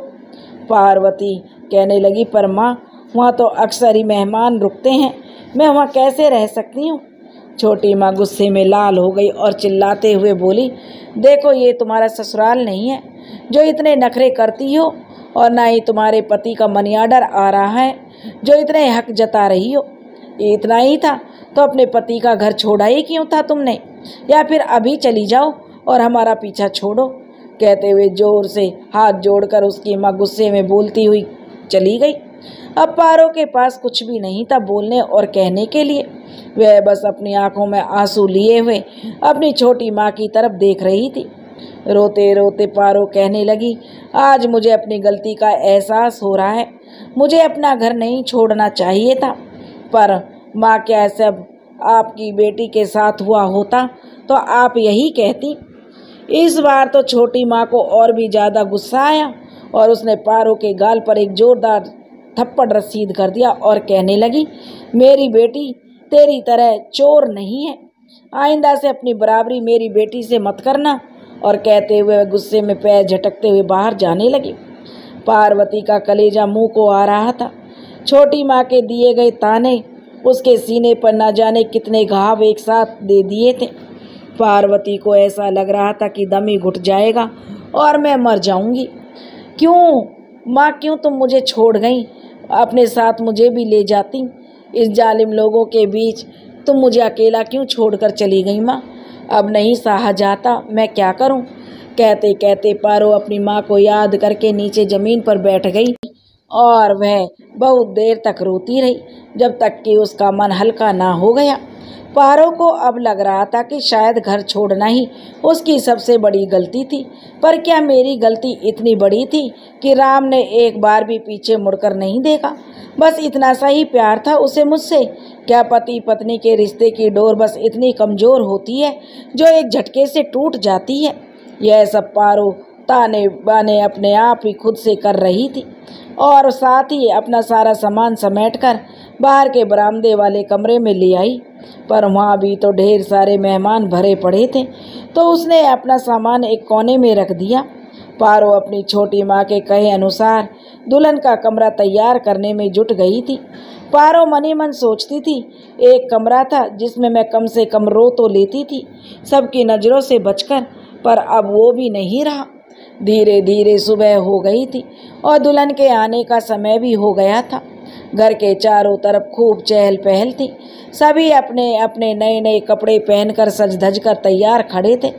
पार्वती कहने लगी, पर माँ, वहाँ तो अक्सर ही मेहमान रुकते हैं, मैं वहाँ कैसे रह सकती हूँ? छोटी माँ गुस्से में लाल हो गई और चिल्लाते हुए बोली, देखो ये तुम्हारा ससुराल नहीं है जो इतने नखरे करती हो, और ना ही तुम्हारे पति का मनी आर्डर आ रहा है जो इतने हक जता रही हो। इतना ही था तो अपने पति का घर छोड़ा ही क्यों था तुमने, या फिर अभी चली जाओ और हमारा पीछा छोड़ो। कहते हुए जोर से हाथ जोड़कर उसकी माँ गुस्से में बोलती हुई चली गई। अब पारो के पास कुछ भी नहीं था बोलने और कहने के लिए। वह बस अपनी आंखों में आंसू लिए हुए अपनी छोटी माँ की तरफ देख रही थी। रोते रोते पारो कहने लगी, आज मुझे अपनी गलती का एहसास हो रहा है, मुझे अपना घर नहीं छोड़ना चाहिए था, पर माँ, क्या सब आपकी बेटी के साथ हुआ होता तो आप यही कहती। इस बार तो छोटी माँ को और भी ज़्यादा गुस्सा आया और उसने पारो के गाल पर एक जोरदार थप्पड़ रसीद कर दिया और कहने लगी, मेरी बेटी तेरी तरह चोर नहीं है, आइंदा से अपनी बराबरी मेरी बेटी से मत करना। और कहते हुए गुस्से में पैर झटकते हुए बाहर जाने लगी। पार्वती का कलेजा मुंह को आ रहा था। छोटी माँ के दिए गए ताने उसके सीने पर न जाने कितने घाव एक साथ दे दिए थे। पार्वती को ऐसा लग रहा था कि दम ही घुट जाएगा और मैं मर जाऊंगी। क्यों माँ क्यों तुम मुझे छोड़ गई, अपने साथ मुझे भी ले जाती। इस जालिम लोगों के बीच तुम मुझे अकेला क्यों छोड़कर चली गई माँ। अब नहीं सहा जाता, मैं क्या करूँ। कहते कहते पारो अपनी माँ को याद करके नीचे ज़मीन पर बैठ गई और वह बहुत देर तक रोती रही, जब तक कि उसका मन हल्का ना हो गया। पारो को अब लग रहा था कि शायद घर छोड़ना ही उसकी सबसे बड़ी गलती थी। पर क्या मेरी गलती इतनी बड़ी थी कि राम ने एक बार भी पीछे मुड़कर नहीं देखा। बस इतना सा ही प्यार था उसे मुझसे। क्या पति पत्नी के रिश्ते की डोर बस इतनी कमज़ोर होती है जो एक झटके से टूट जाती है। यह सब पारो ताने बाने अपने आप ही खुद से कर रही थी और साथ ही अपना सारा सामान समेटकर बाहर के बरामदे वाले कमरे में ले आई। पर वहाँ भी तो ढेर सारे मेहमान भरे पड़े थे, तो उसने अपना सामान एक कोने में रख दिया। पारो अपनी छोटी माँ के कहे अनुसार दुल्हन का कमरा तैयार करने में जुट गई थी। पारो मनी मन सोचती थी, एक कमरा था जिसमें मैं कम से कम रो तो लेती थी सबकी नज़रों से बचकर, पर अब वो भी नहीं रहा। धीरे धीरे सुबह हो गई थी और दुल्हन के आने का समय भी हो गया था। घर के चारों तरफ खूब चहल पहल थी। सभी अपने अपने नए नए कपड़े पहनकर सज धज कर तैयार खड़े थे।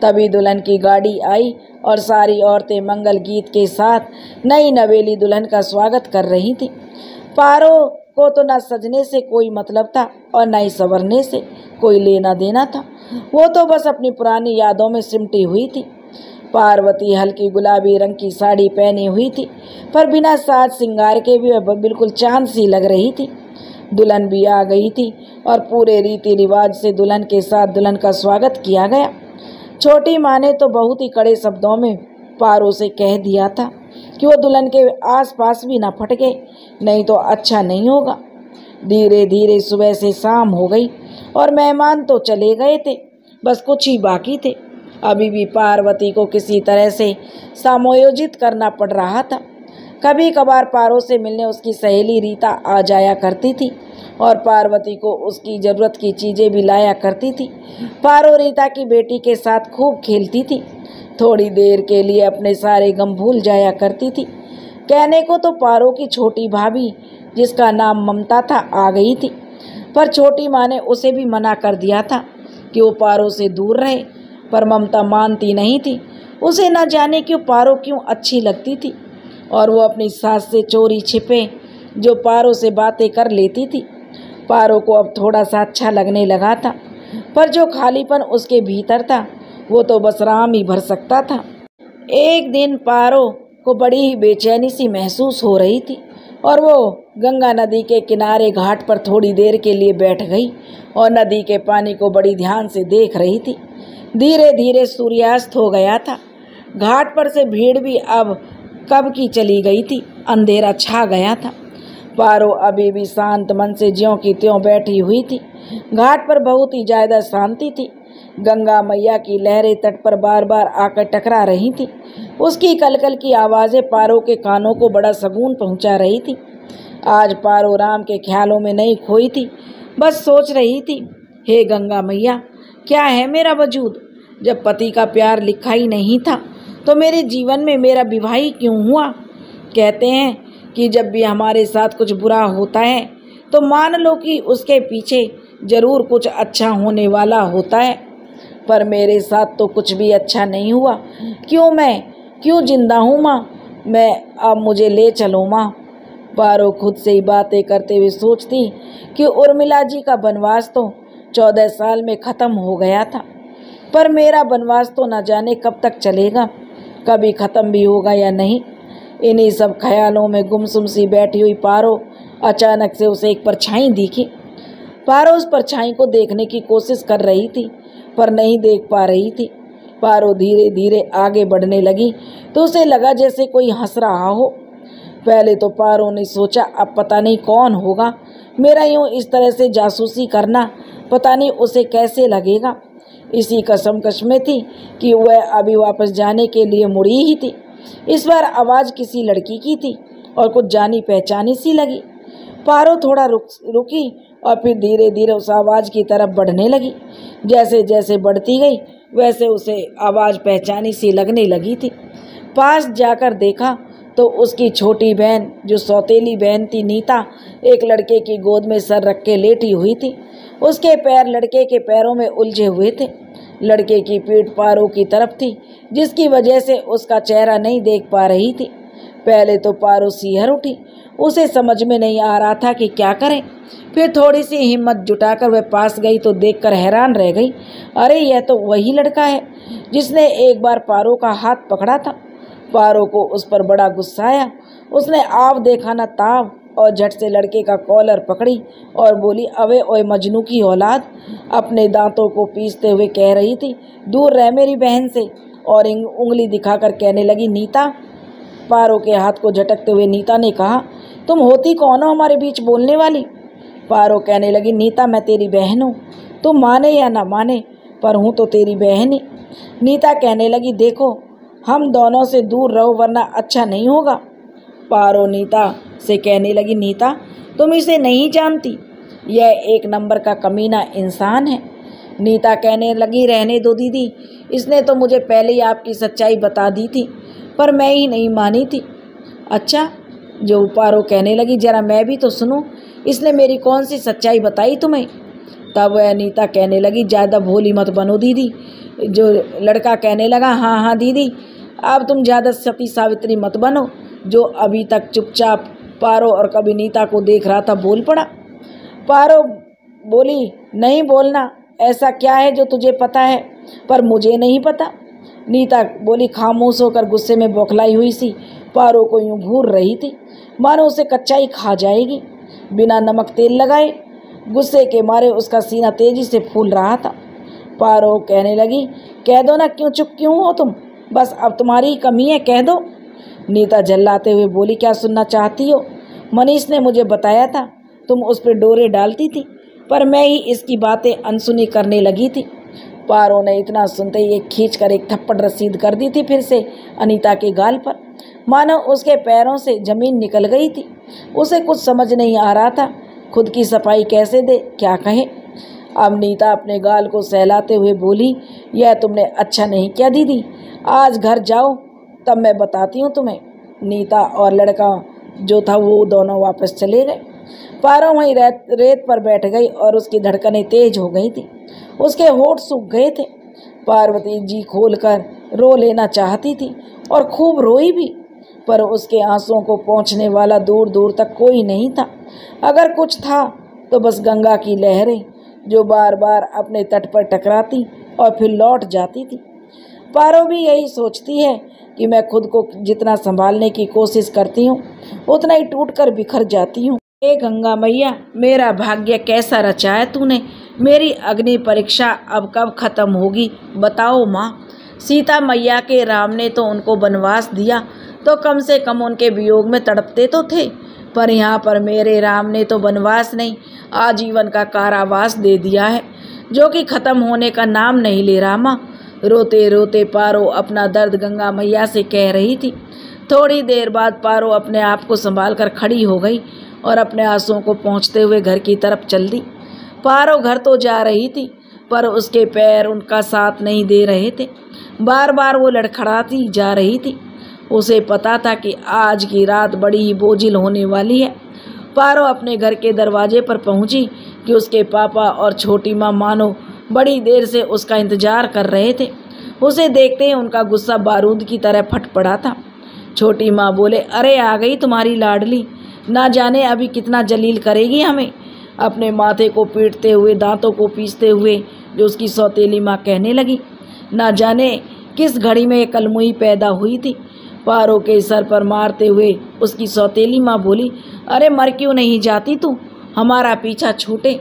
तभी दुल्हन की गाड़ी आई और सारी औरतें मंगल गीत के साथ नई नवेली दुल्हन का स्वागत कर रही थी। पारो को तो न सजने से कोई मतलब था और न ही संवरने से कोई लेना देना था। वो तो बस अपनी पुरानी यादों में सिमटी हुई थी। पार्वती हल्की गुलाबी रंग की साड़ी पहनी हुई थी, पर बिना साज सिंगार के भी वह बिल्कुल चांद सी लग रही थी। दुल्हन भी आ गई थी और पूरे रीति रिवाज से दुल्हन के साथ दुल्हन का स्वागत किया गया। छोटी माँ ने तो बहुत ही कड़े शब्दों में पारो से कह दिया था कि वो दुल्हन के आसपास भी ना फटके, नहीं तो अच्छा नहीं होगा। धीरे धीरे सुबह से शाम हो गई और मेहमान तो चले गए थे, बस कुछ ही बाकी थे। अभी भी पार्वती को किसी तरह से समायोजित करना पड़ रहा था। कभी कभार पारो से मिलने उसकी सहेली रीता आ जाया करती थी और पार्वती को उसकी ज़रूरत की चीज़ें भी लाया करती थी। पारो रीता की बेटी के साथ खूब खेलती थी, थोड़ी देर के लिए अपने सारे गम भूल जाया करती थी। कहने को तो पारो की छोटी भाभी, जिसका नाम ममता था, आ गई थी, पर छोटी माँ ने उसे भी मना कर दिया था कि वो पारो से दूर रहे। पर ममता मानती नहीं थी। उसे न जाने क्यों पारो क्यों अच्छी लगती थी और वो अपनी सास से चोरी छिपे जो पारो से बातें कर लेती थी। पारो को अब थोड़ा सा अच्छा लगने लगा था, पर जो खालीपन उसके भीतर था वो तो बस राम ही भर सकता था। एक दिन पारो को बड़ी ही बेचैनी सी महसूस हो रही थी और वो गंगा नदी के किनारे घाट पर थोड़ी देर के लिए बैठ गई और नदी के पानी को बड़ी ध्यान से देख रही थी। धीरे धीरे सूर्यास्त हो गया था। घाट पर से भीड़ भी अब कब की चली गई थी, अंधेरा छा गया था। पारो अभी भी शांत मन से ज्यों की त्यों बैठी हुई थी। घाट पर बहुत ही ज़्यादा शांति थी। गंगा मैया की लहरें तट पर बार बार आकर टकरा रही थी। उसकी कलकल की आवाज़ें पारो के कानों को बड़ा सुकून पहुंचा रही थी। आज पारो राम के ख्यालों में नहीं खोई थी, बस सोच रही थी, हे गंगा मैया, क्या है मेरा वजूद। जब पति का प्यार लिखा ही नहीं था तो मेरे जीवन में मेरा विवाह ही क्यों हुआ। कहते हैं कि जब भी हमारे साथ कुछ बुरा होता है तो मान लो कि उसके पीछे ज़रूर कुछ अच्छा होने वाला होता है, पर मेरे साथ तो कुछ भी अच्छा नहीं हुआ। क्यों जिंदा हूँ माँ, मैं अब मुझे ले चलो माँ। पारो खुद से ही बातें करते हुए सोचती कि उर्मिला जी का वनवास तो 14 साल में ख़त्म हो गया था, पर मेरा वनवास तो न जाने कब तक चलेगा, कभी ख़त्म भी होगा या नहीं। इन्हीं सब ख्यालों में गुमसुम सी बैठी हुई पारो अचानक से उसे एक परछाई दिखी। पारो उस परछाई को देखने की कोशिश कर रही थी, पर नहीं देख पा रही थी। पारो धीरे धीरे आगे बढ़ने लगी तो उसे लगा जैसे कोई हंस रहा हो। पहले तो पारो ने सोचा, अब पता नहीं कौन होगा, मेरा यूँ इस तरह से जासूसी करना पता नहीं उसे कैसे लगेगा। इसी कशमकश में थी कि वह अभी वापस जाने के लिए मुड़ी ही थी। इस बार आवाज़ किसी लड़की की थी और कुछ जानी पहचानी सी लगी। पारो थोड़ा रुकी और फिर धीरे धीरे उस आवाज़ की तरफ बढ़ने लगी। जैसे जैसे बढ़ती गई वैसे उसे आवाज़ पहचानी सी लगने लगी थी। पास जाकर देखा तो उसकी छोटी बहन, जो सौतेली बहन थी नीता, एक लड़के की गोद में सर रख के लेटी हुई थी। उसके पैर लड़के के पैरों में उलझे हुए थे। लड़के की पीठ पारो की तरफ थी, जिसकी वजह से उसका चेहरा नहीं देख पा रही थी। पहले तो पारो सिहर उठी, उसे समझ में नहीं आ रहा था कि क्या करें। फिर थोड़ी सी हिम्मत जुटाकर वह पास गई तो देखकर हैरान रह गई। अरे यह तो वही लड़का है जिसने एक बार पारो का हाथ पकड़ा था। पारो को उस पर बड़ा गुस्सा आया। उसने आव देखा न ताव और झट से लड़के का कॉलर पकड़ी और बोली, अबे ओए मजनू की औलाद। अपने दांतों को पीसते हुए कह रही थी, दूर रह मेरी बहन से। और उंगली दिखाकर कहने लगी, नीता। पारो के हाथ को झटकते हुए नीता ने कहा, तुम होती कौन हो हमारे बीच बोलने वाली? पारो कहने लगी, नीता मैं तेरी बहन हूँ, तुम माने या ना माने पर हूँ तो तेरी बहन ही। नीता कहने लगी, देखो हम दोनों से दूर रहो वरना अच्छा नहीं होगा। पारो नीता से कहने लगी, नीता तुम इसे नहीं जानती, यह एक नंबर का कमीना इंसान है। नीता कहने लगी, रहने दो दीदी, इसने तो मुझे पहले ही आपकी सच्चाई बता दी थी पर मैं ही नहीं मानी थी। अच्छा, जो पारो कहने लगी, जरा मैं भी तो सुनूं, इसने मेरी कौन सी सच्चाई बताई तुम्हें? तब वह नीता कहने लगी, ज़्यादा भोली मत बनो दीदी। जो लड़का कहने लगा, हाँ हाँ दीदी, अब तुम ज़्यादा सती सावित्री मत बनो। जो अभी तक चुपचाप पारो और कभी नीता को देख रहा था बोल पड़ा। पारो बोली, नहीं बोलना, ऐसा क्या है जो तुझे पता है पर मुझे नहीं पता? नीता बोली, खामोश होकर गुस्से में बौखलाई हुई सी पारो को यूं घूर रही थी मानो उसे कच्चाई खा जाएगी बिना नमक तेल लगाए। गुस्से के मारे उसका सीना तेजी से फूल रहा था। पारो कहने लगी, कह दो ना, क्यों चुप क्यों हो तुम? बस अब तुम्हारी कमी है, कह दो। नीता झल्लाते हुए बोली, क्या सुनना चाहती हो? मनीष ने मुझे बताया था तुम उस पर डोरे डालती थी पर मैं ही इसकी बातें अनसुनी करने लगी थी। पारो ने इतना सुनते ही खींचकर एक थप्पड़ रसीद कर दी थी फिर से अनीता के गाल पर, मानो उसके पैरों से जमीन निकल गई थी। उसे कुछ समझ नहीं आ रहा था, खुद की सफाई कैसे दे, क्या कहे। अब नीता अपने गाल को सहलाते हुए बोली, यह तुमने अच्छा नहीं किया दीदी, आज घर जाओ तब मैं बताती हूँ तुम्हें। नीता और लड़का जो था वो दोनों वापस चले गए। पारो वहीं रेत पर बैठ गई और उसकी धड़कनें तेज हो गई थी, उसके होठ सूख गए थे। पार्वती जी खोलकर रो लेना चाहती थी और खूब रोई भी, पर उसके आंसुओं को पहुँचने वाला दूर दूर तक कोई नहीं था। अगर कुछ था तो बस गंगा की लहरें जो बार बार अपने तट पर टकराती और फिर लौट जाती थी। पारो भी यही सोचती है कि मैं खुद को जितना संभालने की कोशिश करती हूँ उतना ही टूटकर बिखर जाती हूँ। हे गंगा मैया, मेरा भाग्य कैसा रचा है तूने, मेरी अग्नि परीक्षा अब कब खत्म होगी बताओ माँ। सीता मैया के राम ने तो उनको वनवास दिया तो कम से कम उनके वियोग में तड़पते तो थे, पर यहाँ पर मेरे राम ने तो वनवास नहीं आजीवन का कारावास दे दिया है, जो कि खत्म होने का नाम नहीं ले रहा। माँ, रोते रोते पारो अपना दर्द गंगा मैया से कह रही थी। थोड़ी देर बाद पारो अपने आप को संभाल कर खड़ी हो गई और अपने आंसुओं को पोंछते हुए घर की तरफ चल दी। पारो घर तो जा रही थी पर उसके पैर उनका साथ नहीं दे रहे थे, बार बार वो लड़खड़ाती जा रही थी। उसे पता था कि आज की रात बड़ी ही बोझिल होने वाली है। पारो अपने घर के दरवाजे पर पहुंची कि उसके पापा और छोटी माँ मानो बड़ी देर से उसका इंतजार कर रहे थे। उसे देखते ही उनका गुस्सा बारूद की तरह फट पड़ा था। छोटी माँ बोले, अरे आ गई तुम्हारी लाडली, ना जाने अभी कितना जलील करेगी हमें। अपने माथे को पीटते हुए, दांतों को पीसते हुए जो उसकी सौतेली माँ कहने लगी, ना जाने किस घड़ी में एक कलमुई पैदा हुई थी। पारो के सर पर मारते हुए उसकी सौतेली माँ बोली, अरे मर क्यों नहीं जाती तू, हमारा पीछा छूटे।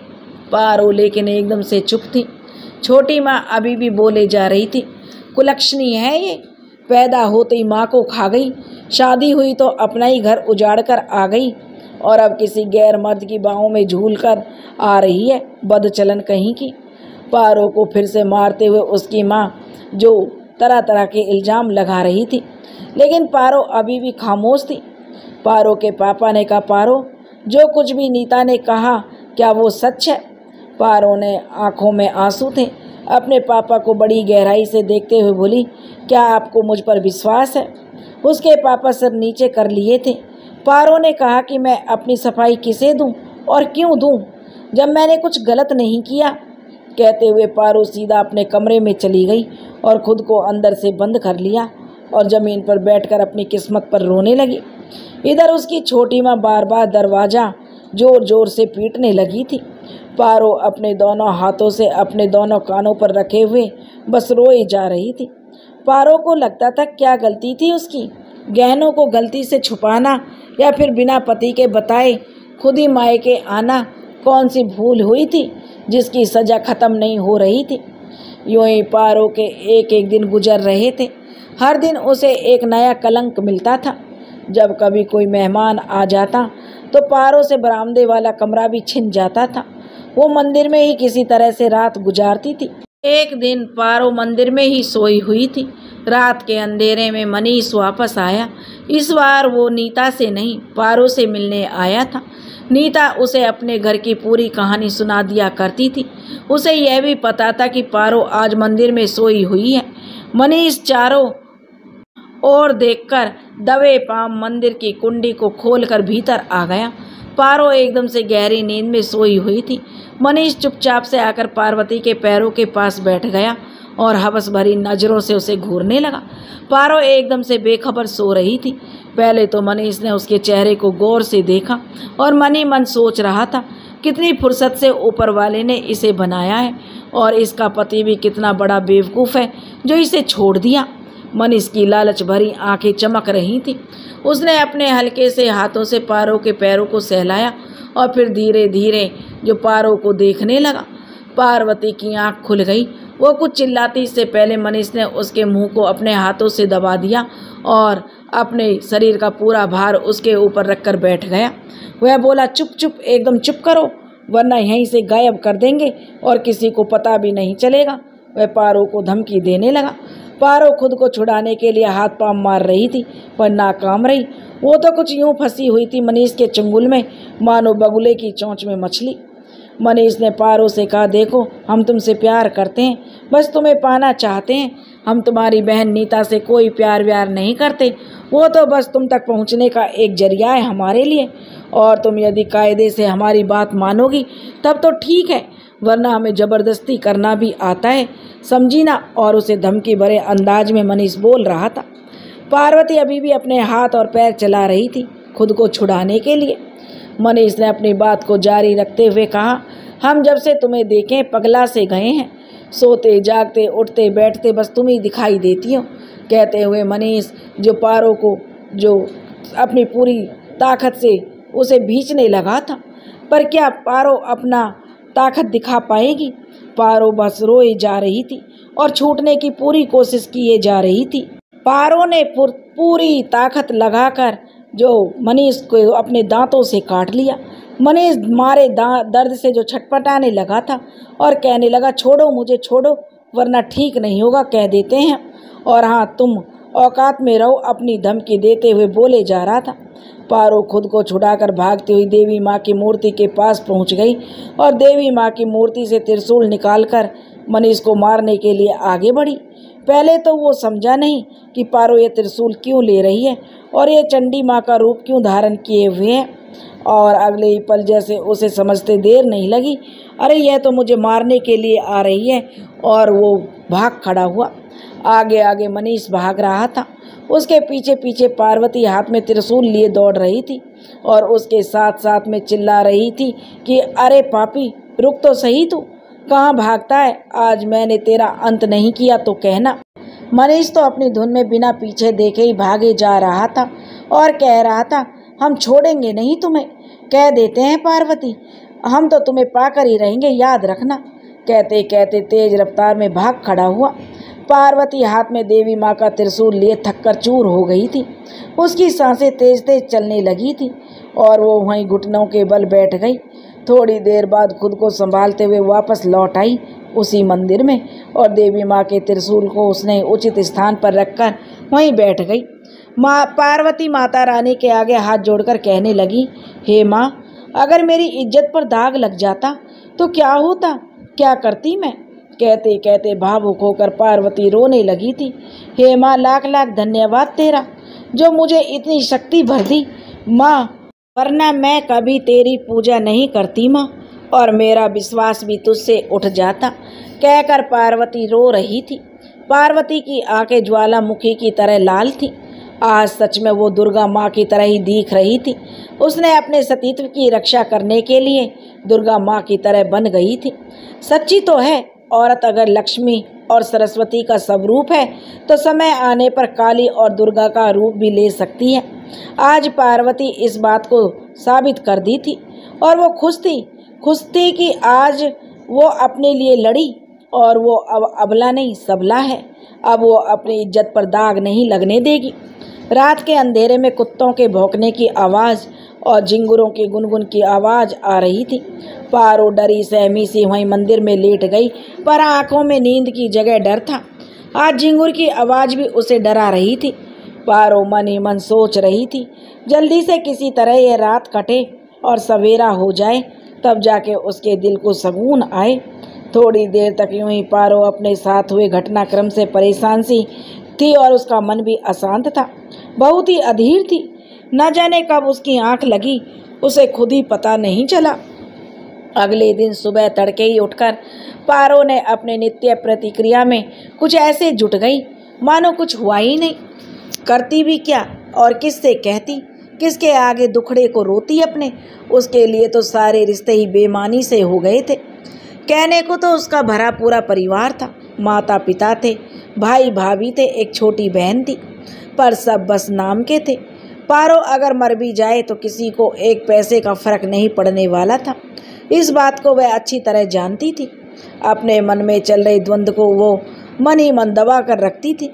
पारो लेकिन एकदम से चुप थी। छोटी माँ अभी भी बोले जा रही थी, कुलक्षणी है ये, पैदा होते ही माँ को खा गई, शादी हुई तो अपना ही घर उजाड़ कर आ गई और अब किसी गैर मर्द की बाहों में झूल कर आ रही है, बदचलन कहीं की। पारो को फिर से मारते हुए उसकी माँ जो तरह तरह के इल्ज़ाम लगा रही थी, लेकिन पारो अभी भी खामोश थी। पारो के पापा ने कहा, पारो जो कुछ भी नीता ने कहा क्या वो सच है? पारो ने आंखों में आंसू थे, अपने पापा को बड़ी गहराई से देखते हुए बोली, क्या आपको मुझ पर विश्वास है? उसके पापा सिर नीचे कर लिए थे। पारो ने कहा कि मैं अपनी सफाई किसे दूं और क्यों दूं जब मैंने कुछ गलत नहीं किया। कहते हुए पारो सीधा अपने कमरे में चली गई और खुद को अंदर से बंद कर लिया और ज़मीन पर बैठकर अपनी किस्मत पर रोने लगी। इधर उसकी छोटी माँ बार बार दरवाज़ा जोर जोर से पीटने लगी थी। पारो अपने दोनों हाथों से अपने दोनों कानों पर रखे हुए बस रोई जा रही थी। पारो को लगता था क्या गलती थी उसकी, गहनों को गलती से छुपाना या फिर बिना पति के बताए खुद ही मायके आना, कौन सी भूल हुई थी जिसकी सज़ा ख़त्म नहीं हो रही थी। यूं ही पारो के एक एक दिन गुजर रहे थे। हर दिन उसे एक नया कलंक मिलता था। जब कभी कोई मेहमान आ जाता तो पारो से बरामदे वाला कमरा भी छिन जाता था। वो मंदिर में ही किसी तरह से रात गुजारती थी। एक दिन पारो मंदिर में ही सोई हुई थी। रात के अंधेरे में मनीष वापस आया। इस बार वो नीता से नहीं, पारो से मिलने आया था। नीता उसे अपने घर की पूरी कहानी सुना दिया करती थी। उसे यह भी पता था कि पारो आज मंदिर में सोई हुई है। मनीष चारों ओर देखकर दबे पांव मंदिर की कुंडी को खोलकर भीतर आ गया। पारो एकदम से गहरी नींद में सोई हुई थी। मनीष चुपचाप से आकर पार्वती के पैरों के पास बैठ गया और हवस भरी नज़रों से उसे घूरने लगा। पारो एकदम से बेखबर सो रही थी। पहले तो मनीष ने उसके चेहरे को गौर से देखा और मन ही मन सोच रहा था कितनी फुर्सत से ऊपर वाले ने इसे बनाया है और इसका पति भी कितना बड़ा बेवकूफ़ है जो इसे छोड़ दिया। मनीष की लालच भरी आंखें चमक रही थी। उसने अपने हल्के से हाथों से पारो के पैरों को सहलाया और फिर धीरे धीरे जो पारो को देखने लगा। पार्वती की आंख खुल गई। वो कुछ चिल्लाती इससे पहले मनीष ने उसके मुंह को अपने हाथों से दबा दिया और अपने शरीर का पूरा भार उसके ऊपर रखकर बैठ गया। वह बोला, चुप चुप, एकदम चुप करो वरना यहीं से गायब कर देंगे और किसी को पता भी नहीं चलेगा। वह पारो को धमकी देने लगा। पारो खुद को छुड़ाने के लिए हाथ पांव मार रही थी पर नाकाम रही। वो तो कुछ यूं फंसी हुई थी मनीष के चंगुल में मानो बगुले की चोंच में मछली। मनीष ने पारो से कहा, देखो हम तुमसे प्यार करते हैं, बस तुम्हें पाना चाहते हैं। हम तुम्हारी बहन नीता से कोई प्यार व्यार नहीं करते। वो तो बस तुम तक पहुंचने का एक जरिया है हमारे लिए और तुम यदि कायदे से हमारी बात मानोगी तब तो ठीक है, वरना हमें ज़बरदस्ती करना भी आता है, समझी ना। और उसे धमकी भरे अंदाज में मनीष बोल रहा था। पार्वती अभी भी अपने हाथ और पैर चला रही थी खुद को छुड़ाने के लिए। मनीष ने अपनी बात को जारी रखते हुए कहा, हम जब से तुम्हें देखें पगला से गए हैं, सोते जागते उठते बैठते बस तुम ही दिखाई देती हो। कहते हुए मनीष जो पारो को जो अपनी पूरी ताकत से उसे भींचने लगा था, पर क्या पारो अपना ताकत दिखा पाएगी। पारो बस रोए जा रही थी और छूटने की पूरी कोशिश किए जा रही थी। पारो ने पूरी ताकत लगाकर जो मनीष को अपने दांतों से काट लिया। मनीष मारे दर्द से जो छटपटाने लगा था और कहने लगा, छोड़ो मुझे, छोड़ो वरना ठीक नहीं होगा, कह देते हैं। और हाँ, तुम औकात में रहो, अपनी धमकी देते हुए बोले जा रहा था। पारो खुद को छुड़ाकर भागती हुई देवी माँ की मूर्ति के पास पहुँच गई और देवी माँ की मूर्ति से त्रिशूल निकालकर मनीष को मारने के लिए आगे बढ़ी। पहले तो वो समझा नहीं कि पारो ये त्रिशूल क्यों ले रही है और ये चंडी माँ का रूप क्यों धारण किए हुए हैं, और अगले ही पल जैसे उसे समझते देर नहीं लगी, अरे यह तो मुझे मारने के लिए आ रही है, और वो भाग खड़ा हुआ। आगे आगे मनीष भाग रहा था, उसके पीछे पीछे पार्वती हाथ में त्रिशूल लिए दौड़ रही थी और उसके साथ साथ में चिल्ला रही थी कि अरे पापी, रुक तो सही, तू कहाँ भागता है, आज मैंने तेरा अंत नहीं किया तो कहना। मनीष तो अपनी धुन में बिना पीछे देखे ही भागे जा रहा था और कह रहा था, हम छोड़ेंगे नहीं तुम्हें, कह देते हैं पार्वती, हम तो तुम्हें पाकर ही रहेंगे, याद रखना। कहते कहते तेज रफ्तार में भाग खड़ा हुआ। पार्वती हाथ में देवी माँ का त्रिशूल लिए थककर चूर हो गई थी। उसकी सांसें तेज तेज चलने लगी थी और वो वहीं घुटनों के बल बैठ गई। थोड़ी देर बाद खुद को संभालते हुए वापस लौट आई उसी मंदिर में और देवी माँ के त्रिशूल को उसने उचित स्थान पर रखकर वहीं बैठ गई। पार्वती माता रानी के आगे हाथ जोड़कर कहने लगी, हे माँ, अगर मेरी इज्जत पर दाग लग जाता तो क्या होता, क्या करती मैं। कहते कहते भावुक होकर पार्वती रोने लगी थी। हे माँ, लाख लाख धन्यवाद तेरा, जो मुझे इतनी शक्ति भर दी माँ, वरना मैं कभी तेरी पूजा नहीं करती माँ, और मेरा विश्वास भी तुझसे उठ जाता। कहकर पार्वती रो रही थी। पार्वती की आंखें ज्वालामुखी की तरह लाल थी। आज सच में वो दुर्गा माँ की तरह ही दिख रही थी। उसने अपने सतीत्व की रक्षा करने के लिए दुर्गा माँ की तरह बन गई थी। सच्ची तो है, औरत अगर लक्ष्मी और सरस्वती का स्वरूप है तो समय आने पर काली और दुर्गा का रूप भी ले सकती है। आज पार्वती इस बात को साबित कर दी थी और वो खुश थी कि आज वो अपने लिए लड़ी, और वो अब अबला नहीं सबला है। अब वो अपनी इज्जत पर दाग नहीं लगने देगी। रात के अंधेरे में कुत्तों के भौंकने की आवाज़ और झिंगुरों की गुनगुन की आवाज़ आ रही थी। पारो डरी सहमी सी वहीं मंदिर में लेट गई, पर आंखों में नींद की जगह डर था। आज झिंगुर की आवाज़ भी उसे डरा रही थी। पारो मन ही मन सोच रही थी, जल्दी से किसी तरह ये रात कटे और सवेरा हो जाए, तब जाके उसके दिल को सुकून आए। थोड़ी देर तक यूं ही पारो अपने साथ हुए घटनाक्रम से परेशान सी थी और उसका मन भी अशांत था, बहुत ही अधीर थी। न जाने कब उसकी आंख लगी, उसे खुद ही पता नहीं चला। अगले दिन सुबह तड़के ही उठकर पारो ने अपने नित्य प्रतिक्रिया में कुछ ऐसे जुट गई मानो कुछ हुआ ही नहीं। करती भी क्या और किससे कहती, किसके आगे दुखड़े को रोती अपने। उसके लिए तो सारे रिश्ते ही बेमानी से हो गए थे। कहने को तो उसका भरा पूरा परिवार था, माता पिता थे, भाई भाभी थे, एक छोटी बहन थी, पर सब बस नाम के थे। पारो अगर मर भी जाए तो किसी को एक पैसे का फर्क नहीं पड़ने वाला था। इस बात को वह अच्छी तरह जानती थी। अपने मन में चल रही द्वंद्व को वो मन ही मन दबा कर रखती थी,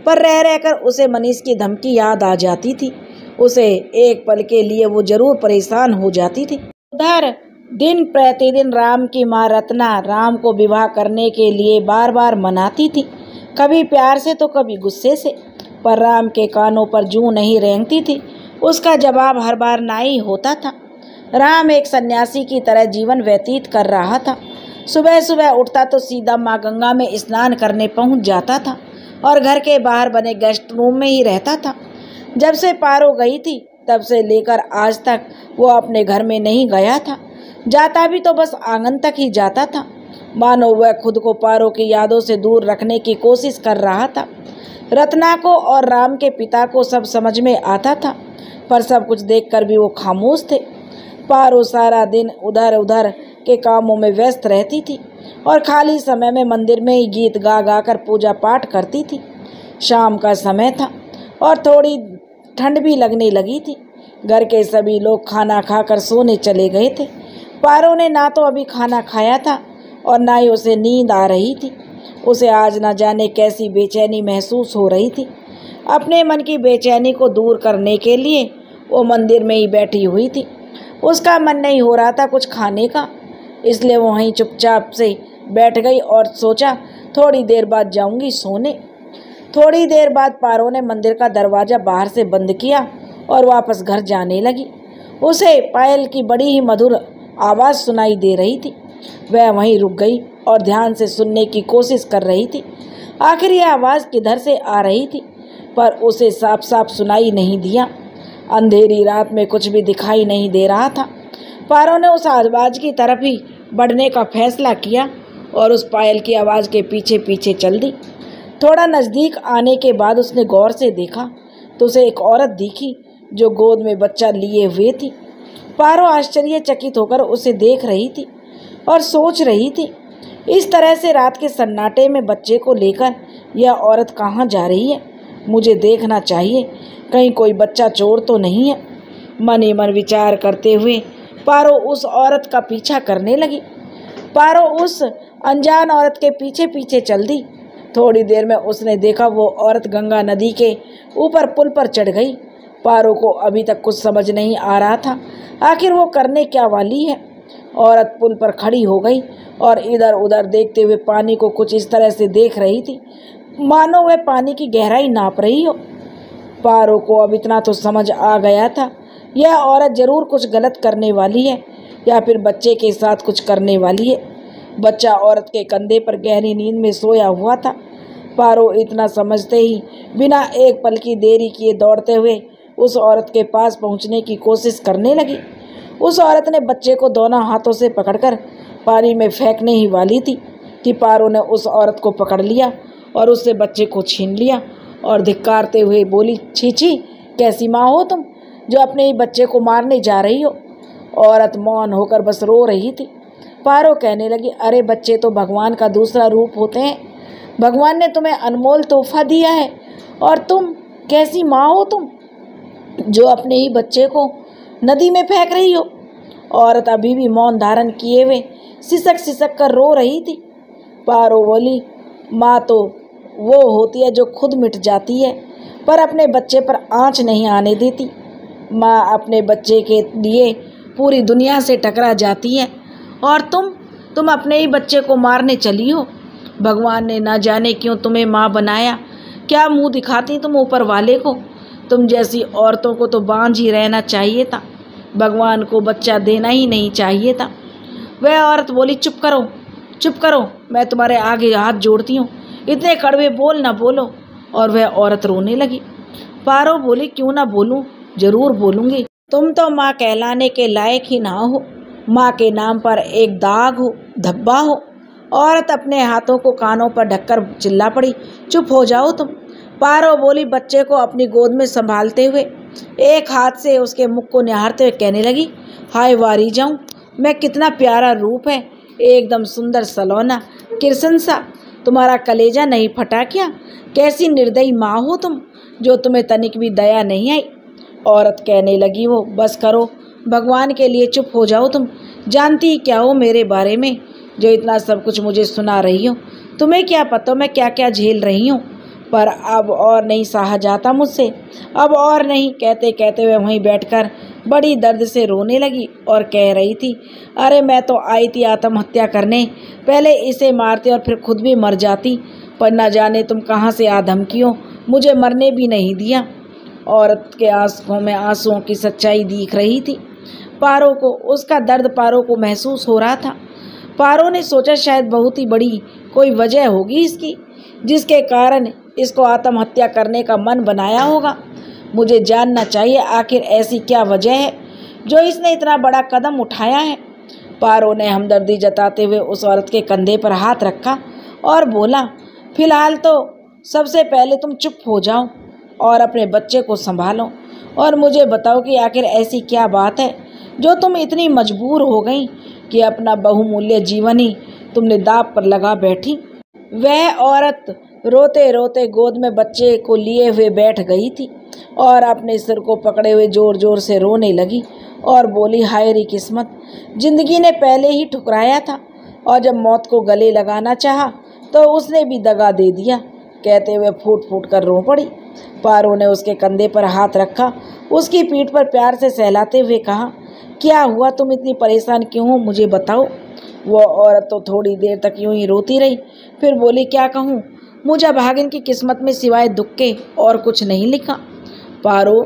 पर रह रहकर उसे मनीष की धमकी याद आ जाती थी। उसे एक पल के लिए वो जरूर परेशान हो जाती थी। उधर दिन प्रतिदिन राम की माँ रत्ना राम को विवाह करने के लिए बार बार मनाती थी, कभी प्यार से तो कभी गुस्से से, पर राम के कानों पर जूं नहीं रेंगती थी। उसका जवाब हर बार ना ही होता था। राम एक सन्यासी की तरह जीवन व्यतीत कर रहा था। सुबह सुबह उठता तो सीधा माँ गंगा में स्नान करने पहुंच जाता था और घर के बाहर बने गेस्ट रूम में ही रहता था। जब से पारो गई थी तब से लेकर आज तक वो अपने घर में नहीं गया था। जाता भी तो बस आंगन तक ही जाता था, मानो वह खुद को पारो की यादों से दूर रखने की कोशिश कर रहा था। रत्ना को और राम के पिता को सब समझ में आता था, पर सब कुछ देखकर भी वो खामोश थे। पारो सारा दिन उधर उधर के कामों में व्यस्त रहती थी और खाली समय में मंदिर में ही गीत गा गा कर पूजा पाठ करती थी। शाम का समय था और थोड़ी ठंड भी लगने लगी थी। घर के सभी लोग खाना खाकर सोने चले गए थे। पारो ने ना तो अभी खाना खाया था और ना ही उसे नींद आ रही थी। उसे आज न जाने कैसी बेचैनी महसूस हो रही थी। अपने मन की बेचैनी को दूर करने के लिए वो मंदिर में ही बैठी हुई थी। उसका मन नहीं हो रहा था कुछ खाने का, इसलिए वो वहीं चुपचाप से बैठ गई और सोचा थोड़ी देर बाद जाऊंगी सोने। थोड़ी देर बाद पारो ने मंदिर का दरवाज़ा बाहर से बंद किया और वापस घर जाने लगी। उसे पायल की बड़ी ही मधुर आवाज़ सुनाई दे रही थी। वह वहीं रुक गई और ध्यान से सुनने की कोशिश कर रही थी। आखिर यह आवाज़ किधर से आ रही थी, पर उसे साफ साफ सुनाई नहीं दिया। अंधेरी रात में कुछ भी दिखाई नहीं दे रहा था। पारो ने उस आवाज़ की तरफ ही बढ़ने का फैसला किया और उस पायल की आवाज़ के पीछे पीछे चल दी। थोड़ा नज़दीक आने के बाद उसने गौर से देखा तो उसे एक औरत दिखी जो गोद में बच्चा लिए हुए थी। पारो आश्चर्यचकित होकर उसे देख रही थी और सोच रही थी, इस तरह से रात के सन्नाटे में बच्चे को लेकर यह औरत कहाँ जा रही है। मुझे देखना चाहिए, कहीं कोई बच्चा चोर तो नहीं है। मन ही मन विचार करते हुए पारो उस औरत का पीछा करने लगी। पारो उस अनजान औरत के पीछे पीछे चल दी। थोड़ी देर में उसने देखा वो औरत गंगा नदी के ऊपर पुल पर चढ़ गई। पारो को अभी तक कुछ समझ नहीं आ रहा था, आखिर वो करने क्या वाली है। औरत पुल पर खड़ी हो गई और इधर उधर देखते हुए पानी को कुछ इस तरह से देख रही थी मानो वह पानी की गहराई नाप रही हो। पारो को अब इतना तो समझ आ गया था, यह औरत जरूर कुछ गलत करने वाली है या फिर बच्चे के साथ कुछ करने वाली है। बच्चा औरत के कंधे पर गहरी नींद में सोया हुआ था। पारो इतना समझते ही बिना एक पल की देरी किए दौड़ते हुए उस औरत के पास पहुंचने की कोशिश करने लगी। उस औरत ने बच्चे को दोनों हाथों से पकड़कर पानी में फेंकने ही वाली थी कि पारो ने उस औरत को पकड़ लिया और उससे बच्चे को छीन लिया और धिक्कारते हुए बोली, छी छी, कैसी माँ हो तुम जो अपने ही बच्चे को मारने जा रही हो। औरत मौन होकर बस रो रही थी। पारो कहने लगी, अरे बच्चे तो भगवान का दूसरा रूप होते हैं, भगवान ने तुम्हें अनमोल तोहफा दिया है और तुम कैसी माँ हो तुम जो अपने ही बच्चे को नदी में फेंक रही हो। औरत अभी भी मौन धारण किए हुए सिसक सिसक कर रो रही थी। पारो बोली, माँ तो वो होती है जो खुद मिट जाती है पर अपने बच्चे पर आँच नहीं आने देती। माँ अपने बच्चे के लिए पूरी दुनिया से टकरा जाती है और तुम अपने ही बच्चे को मारने चली हो। भगवान ने ना जाने क्यों तुम्हें माँ बनाया, क्या मुंह दिखाती तुम ऊपर वाले को। तुम जैसी औरतों को तो बांझ ही रहना चाहिए था, भगवान को बच्चा देना ही नहीं चाहिए था। वह औरत बोली, चुप करो, मैं तुम्हारे आगे हाथ जोड़ती हूँ, इतने कड़वे बोल ना बोलो। और वह औरत रोने लगी। पारो बोली, क्यों ना बोलूँ, जरूर बोलूँगी। तुम तो माँ कहलाने के लायक ही ना हो, माँ के नाम पर एक दाग हो, धब्बा हो। औरत अपने हाथों को कानों पर ढककर चिल्ला पड़ी, चुप हो जाओ तुम। पारो बोली, बच्चे को अपनी गोद में संभालते हुए एक हाथ से उसके मुख को निहारते हुए कहने लगी, हाय वारी जाऊं, मैं कितना प्यारा रूप है, एकदम सुंदर सलोना कृष्ण सा। तुम्हारा कलेजा नहीं फटा क्या? कैसी निर्दयी माँ हो तुम जो तुम्हें तनिक भी दया नहीं आई। औरत कहने लगी, वो बस करो, भगवान के लिए चुप हो जाओ तुम। जानती क्या हो मेरे बारे में जो इतना सब कुछ मुझे सुना रही हो? तुम्हें क्या पता मैं क्या क्या झेल रही हूँ। पर अब और नहीं सहा जाता मुझसे, अब और नहीं। कहते कहते वह वहीं बैठकर बड़ी दर्द से रोने लगी और कह रही थी, अरे मैं तो आई थी आत्महत्या करने, पहले इसे मारती और फिर खुद भी मर जाती, पर न जाने तुम कहाँ से आ धमकियों, मुझे मरने भी नहीं दिया। औरत के आंखों में आंसुओं की सच्चाई दिख रही थी। पारो को उसका दर्द पारो को महसूस हो रहा था। पारो ने सोचा शायद बहुत ही बड़ी कोई वजह होगी इसकी जिसके कारण इसको आत्महत्या करने का मन बनाया होगा। मुझे जानना चाहिए आखिर ऐसी क्या वजह है जो इसने इतना बड़ा कदम उठाया है। पारो ने हमदर्दी जताते हुए उस औरत के कंधे पर हाथ रखा और बोला, फिलहाल तो सबसे पहले तुम चुप हो जाओ और अपने बच्चे को संभालो और मुझे बताओ कि आखिर ऐसी क्या बात है जो तुम इतनी मजबूर हो गई कि अपना बहुमूल्य जीवन ही तुमने दांव पर लगा बैठी। वह औरत रोते रोते गोद में बच्चे को लिए हुए बैठ गई थी और अपने सिर को पकड़े हुए जोर जोर से रोने लगी और बोली, हाय री किस्मत, जिंदगी ने पहले ही ठुकराया था और जब मौत को गले लगाना चाहा तो उसने भी दगा दे दिया। कहते हुए फूट फूट कर रो पड़ी। पारो ने उसके कंधे पर हाथ रखा, उसकी पीठ पर प्यार से सहलाते हुए कहा, क्या हुआ, तुम इतनी परेशान क्यों हो, मुझे बताओ। वह औरत तो थोड़ी देर तक यूं ही रोती रही, फिर बोली, क्या कहूँ, मुझे भागिन की किस्मत में सिवाय दुख के और कुछ नहीं लिखा। पारो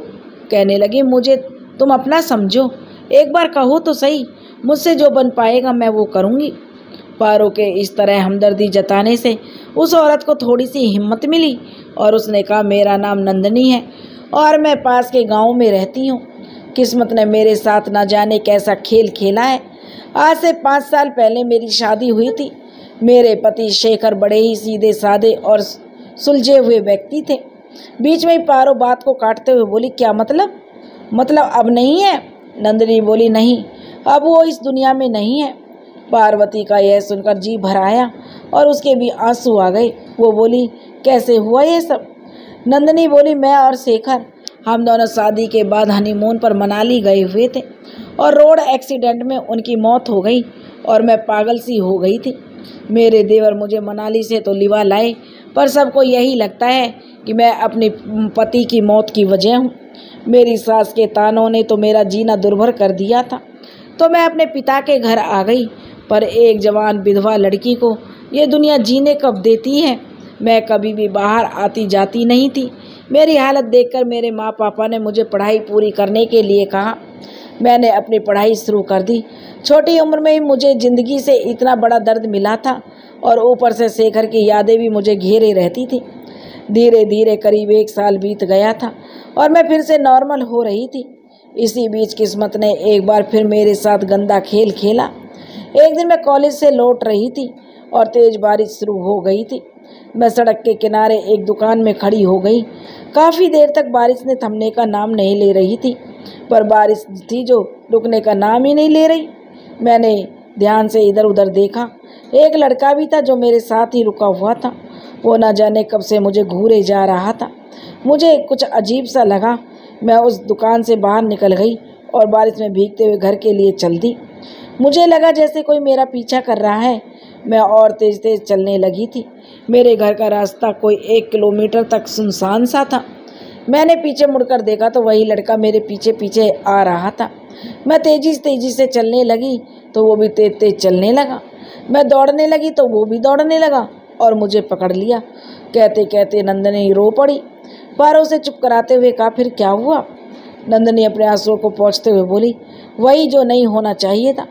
कहने लगी, मुझे तुम अपना समझो, एक बार कहो तो सही, मुझसे जो बन पाएगा मैं वो करूँगी। पारो के इस तरह हमदर्दी जताने से उस औरत को थोड़ी सी हिम्मत मिली और उसने कहा, मेरा नाम नंदनी है और मैं पास के गांव में रहती हूँ। किस्मत ने मेरे साथ ना जाने कैसा खेल खेला है। आज से 5 साल पहले मेरी शादी हुई थी। मेरे पति शेखर बड़े ही सीधे साधे और सुलझे हुए व्यक्ति थे। बीच में ही पारो बात को काटते हुए बोली, क्या मतलब अब नहीं है? नंदिनी बोली, नहीं, अब वो इस दुनिया में नहीं है। पार्वती का यह सुनकर जी भर आया और उसके भी आंसू आ गए। वो बोली, कैसे हुआ ये सब? नंदिनी बोली, मैं और शेखर हम दोनों शादी के बाद हनीमून पर मनाली गए हुए थे और रोड एक्सीडेंट में उनकी मौत हो गई और मैं पागल सी हो गई थी। मेरे देवर मुझे मनाली से तो लिवा लाए, पर सबको यही लगता है कि मैं अपने पति की मौत की वजह हूँ। मेरी सास के तानों ने तो मेरा जीना दुर्भर कर दिया था, तो मैं अपने पिता के घर आ गई, पर एक जवान विधवा लड़की को ये दुनिया जीने कब देती है। मैं कभी भी बाहर आती जाती नहीं थी। मेरी हालत देखकर मेरे माँ पापा ने मुझे पढ़ाई पूरी करने के लिए कहा। मैंने अपनी पढ़ाई शुरू कर दी। छोटी उम्र में ही मुझे ज़िंदगी से इतना बड़ा दर्द मिला था और ऊपर से शेखर की यादें भी मुझे घेरे रहती थी। धीरे धीरे करीब 1 साल बीत गया था और मैं फिर से नॉर्मल हो रही थी। इसी बीच किस्मत ने एक बार फिर मेरे साथ गंदा खेल खेला। एक दिन मैं कॉलेज से लौट रही थी और तेज़ बारिश शुरू हो गई थी। मैं सड़क के किनारे एक दुकान में खड़ी हो गई। काफ़ी देर तक बारिश ने थमने का नाम नहीं ले रही थी, पर बारिश थी जो रुकने का नाम ही नहीं ले रही। मैंने ध्यान से इधर उधर देखा। एक लड़का भी था जो मेरे साथ ही रुका हुआ था। वो न जाने कब से मुझे घूरे जा रहा था। मुझे कुछ अजीब सा लगा। मैं उस दुकान से बाहर निकल गई और बारिश में भीगते हुए घर के लिए चल दी। मुझे लगा जैसे कोई मेरा पीछा कर रहा है। मैं और तेज़ तेज़ चलने लगी थी। मेरे घर का रास्ता कोई 1 किलोमीटर तक सुनसान सा था। मैंने पीछे मुड़कर देखा तो वही लड़का मेरे पीछे पीछे आ रहा था। मैं तेज़ी से चलने लगी तो वो भी तेज़ तेज़ चलने लगा। मैं दौड़ने लगी तो वो भी दौड़ने लगा और मुझे पकड़ लिया। कहते कहते नंदिनी रो पड़ी। पारो उसे चुप कराते हुए कहा, फिर क्या हुआ? नंदिनी अपने आंसुओं को पोंछते हुए बोली, वही जो नहीं होना चाहिए था।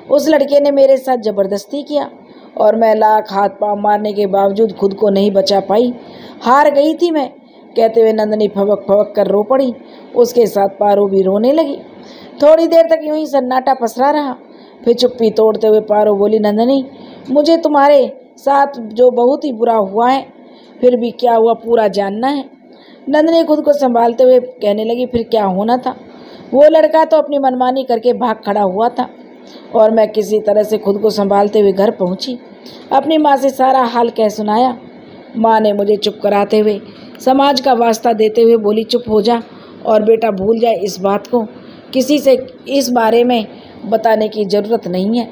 उस लड़के ने मेरे साथ ज़बरदस्ती किया और मैं लाख हाथ पांव मारने के बावजूद खुद को नहीं बचा पाई। हार गई थी मैं। कहते हुए नंदिनी फबक फबक कर रो पड़ी। उसके साथ पारो भी रोने लगी। थोड़ी देर तक यूं ही सन्नाटा पसरा रहा। फिर चुप्पी तोड़ते हुए पारो बोली, नंदिनी, मुझे तुम्हारे साथ जो बहुत ही बुरा हुआ है, फिर भी क्या हुआ पूरा जानना है। नंदिनी खुद को संभालते हुए कहने लगी, फिर क्या होना था? वो लड़का तो अपनी मनमानी करके भाग खड़ा हुआ था और मैं किसी तरह से खुद को संभालते हुए घर पहुंची। अपनी माँ से सारा हाल कह सुनाया। माँ ने मुझे चुप कराते हुए समाज का वास्ता देते हुए बोली, चुप हो जा और बेटा भूल जाए इस बात को। किसी से इस बारे में बताने की ज़रूरत नहीं है,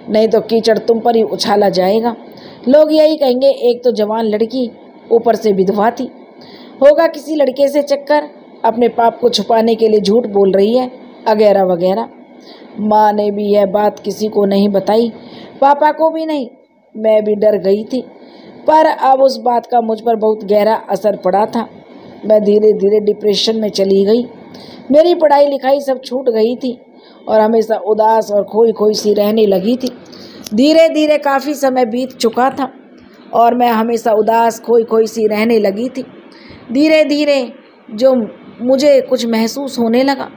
नहीं तो कीचड़ तुम पर ही उछाला जाएगा। लोग यही कहेंगे, एक तो जवान लड़की, ऊपर से विधवा थी, होगा किसी लड़के से चक्कर, अपने पाप को छुपाने के लिए झूठ बोल रही है, वगैरह वगैरह। माँ ने भी यह बात किसी को नहीं बताई, पापा को भी नहीं। मैं भी डर गई थी, पर अब उस बात का मुझ पर बहुत गहरा असर पड़ा था। मैं धीरे धीरे डिप्रेशन में चली गई। मेरी पढ़ाई लिखाई सब छूट गई थी और हमेशा उदास और खोई खोई सी रहने लगी थी। धीरे धीरे काफ़ी समय बीत चुका था और मैं हमेशा उदास खोई खोई सी रहने लगी थी। धीरे धीरे जो मुझे कुछ महसूस होने लगा,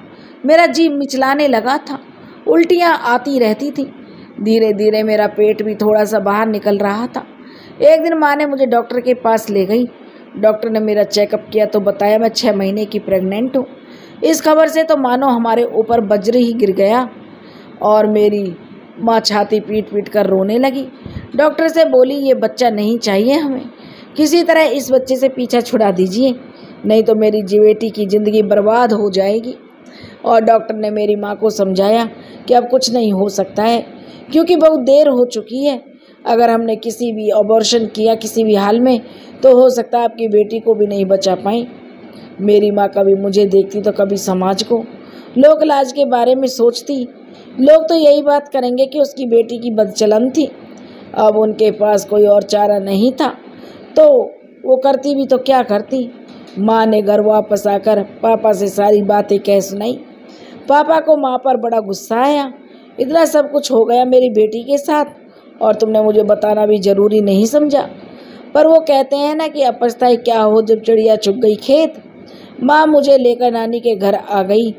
मेरा जी मिचलाने लगा था, उल्टियाँ आती रहती थी। धीरे धीरे मेरा पेट भी थोड़ा सा बाहर निकल रहा था। एक दिन माँ ने मुझे डॉक्टर के पास ले गई। डॉक्टर ने मेरा चेकअप किया तो बताया मैं 6 महीने की प्रेग्नेंट हूँ। इस खबर से तो मानो हमारे ऊपर वज्र ही गिर गया और मेरी माँ छाती पीट पीट कर रोने लगी। डॉक्टर से बोली, ये बच्चा नहीं चाहिए हमें, किसी तरह इस बच्चे से पीछा छुड़ा दीजिए, नहीं तो मेरी बेटी की ज़िंदगी बर्बाद हो जाएगी। और डॉक्टर ने मेरी माँ को समझाया कि अब कुछ नहीं हो सकता है, क्योंकि बहुत देर हो चुकी है। अगर हमने किसी भी अबॉर्शन किया किसी भी हाल में, तो हो सकता है आपकी बेटी को भी नहीं बचा पाएँ। मेरी माँ कभी मुझे देखती तो कभी समाज को, लोक लाज के बारे में सोचती। लोग तो यही बात करेंगे कि उसकी बेटी की बदचलन थी। अब उनके पास कोई और चारा नहीं था तो वो करती भी तो क्या करती। माँ ने घर वापस आकर पापा से सारी बातें कह सुनाई। पापा को माँ पर बड़ा गुस्सा आया। इतना सब कुछ हो गया मेरी बेटी के साथ और तुमने मुझे बताना भी ज़रूरी नहीं समझा। पर वो कहते हैं ना कि अपछताए क्या हो जब चिड़िया चुग गई खेत। माँ मुझे लेकर नानी के घर आ गई।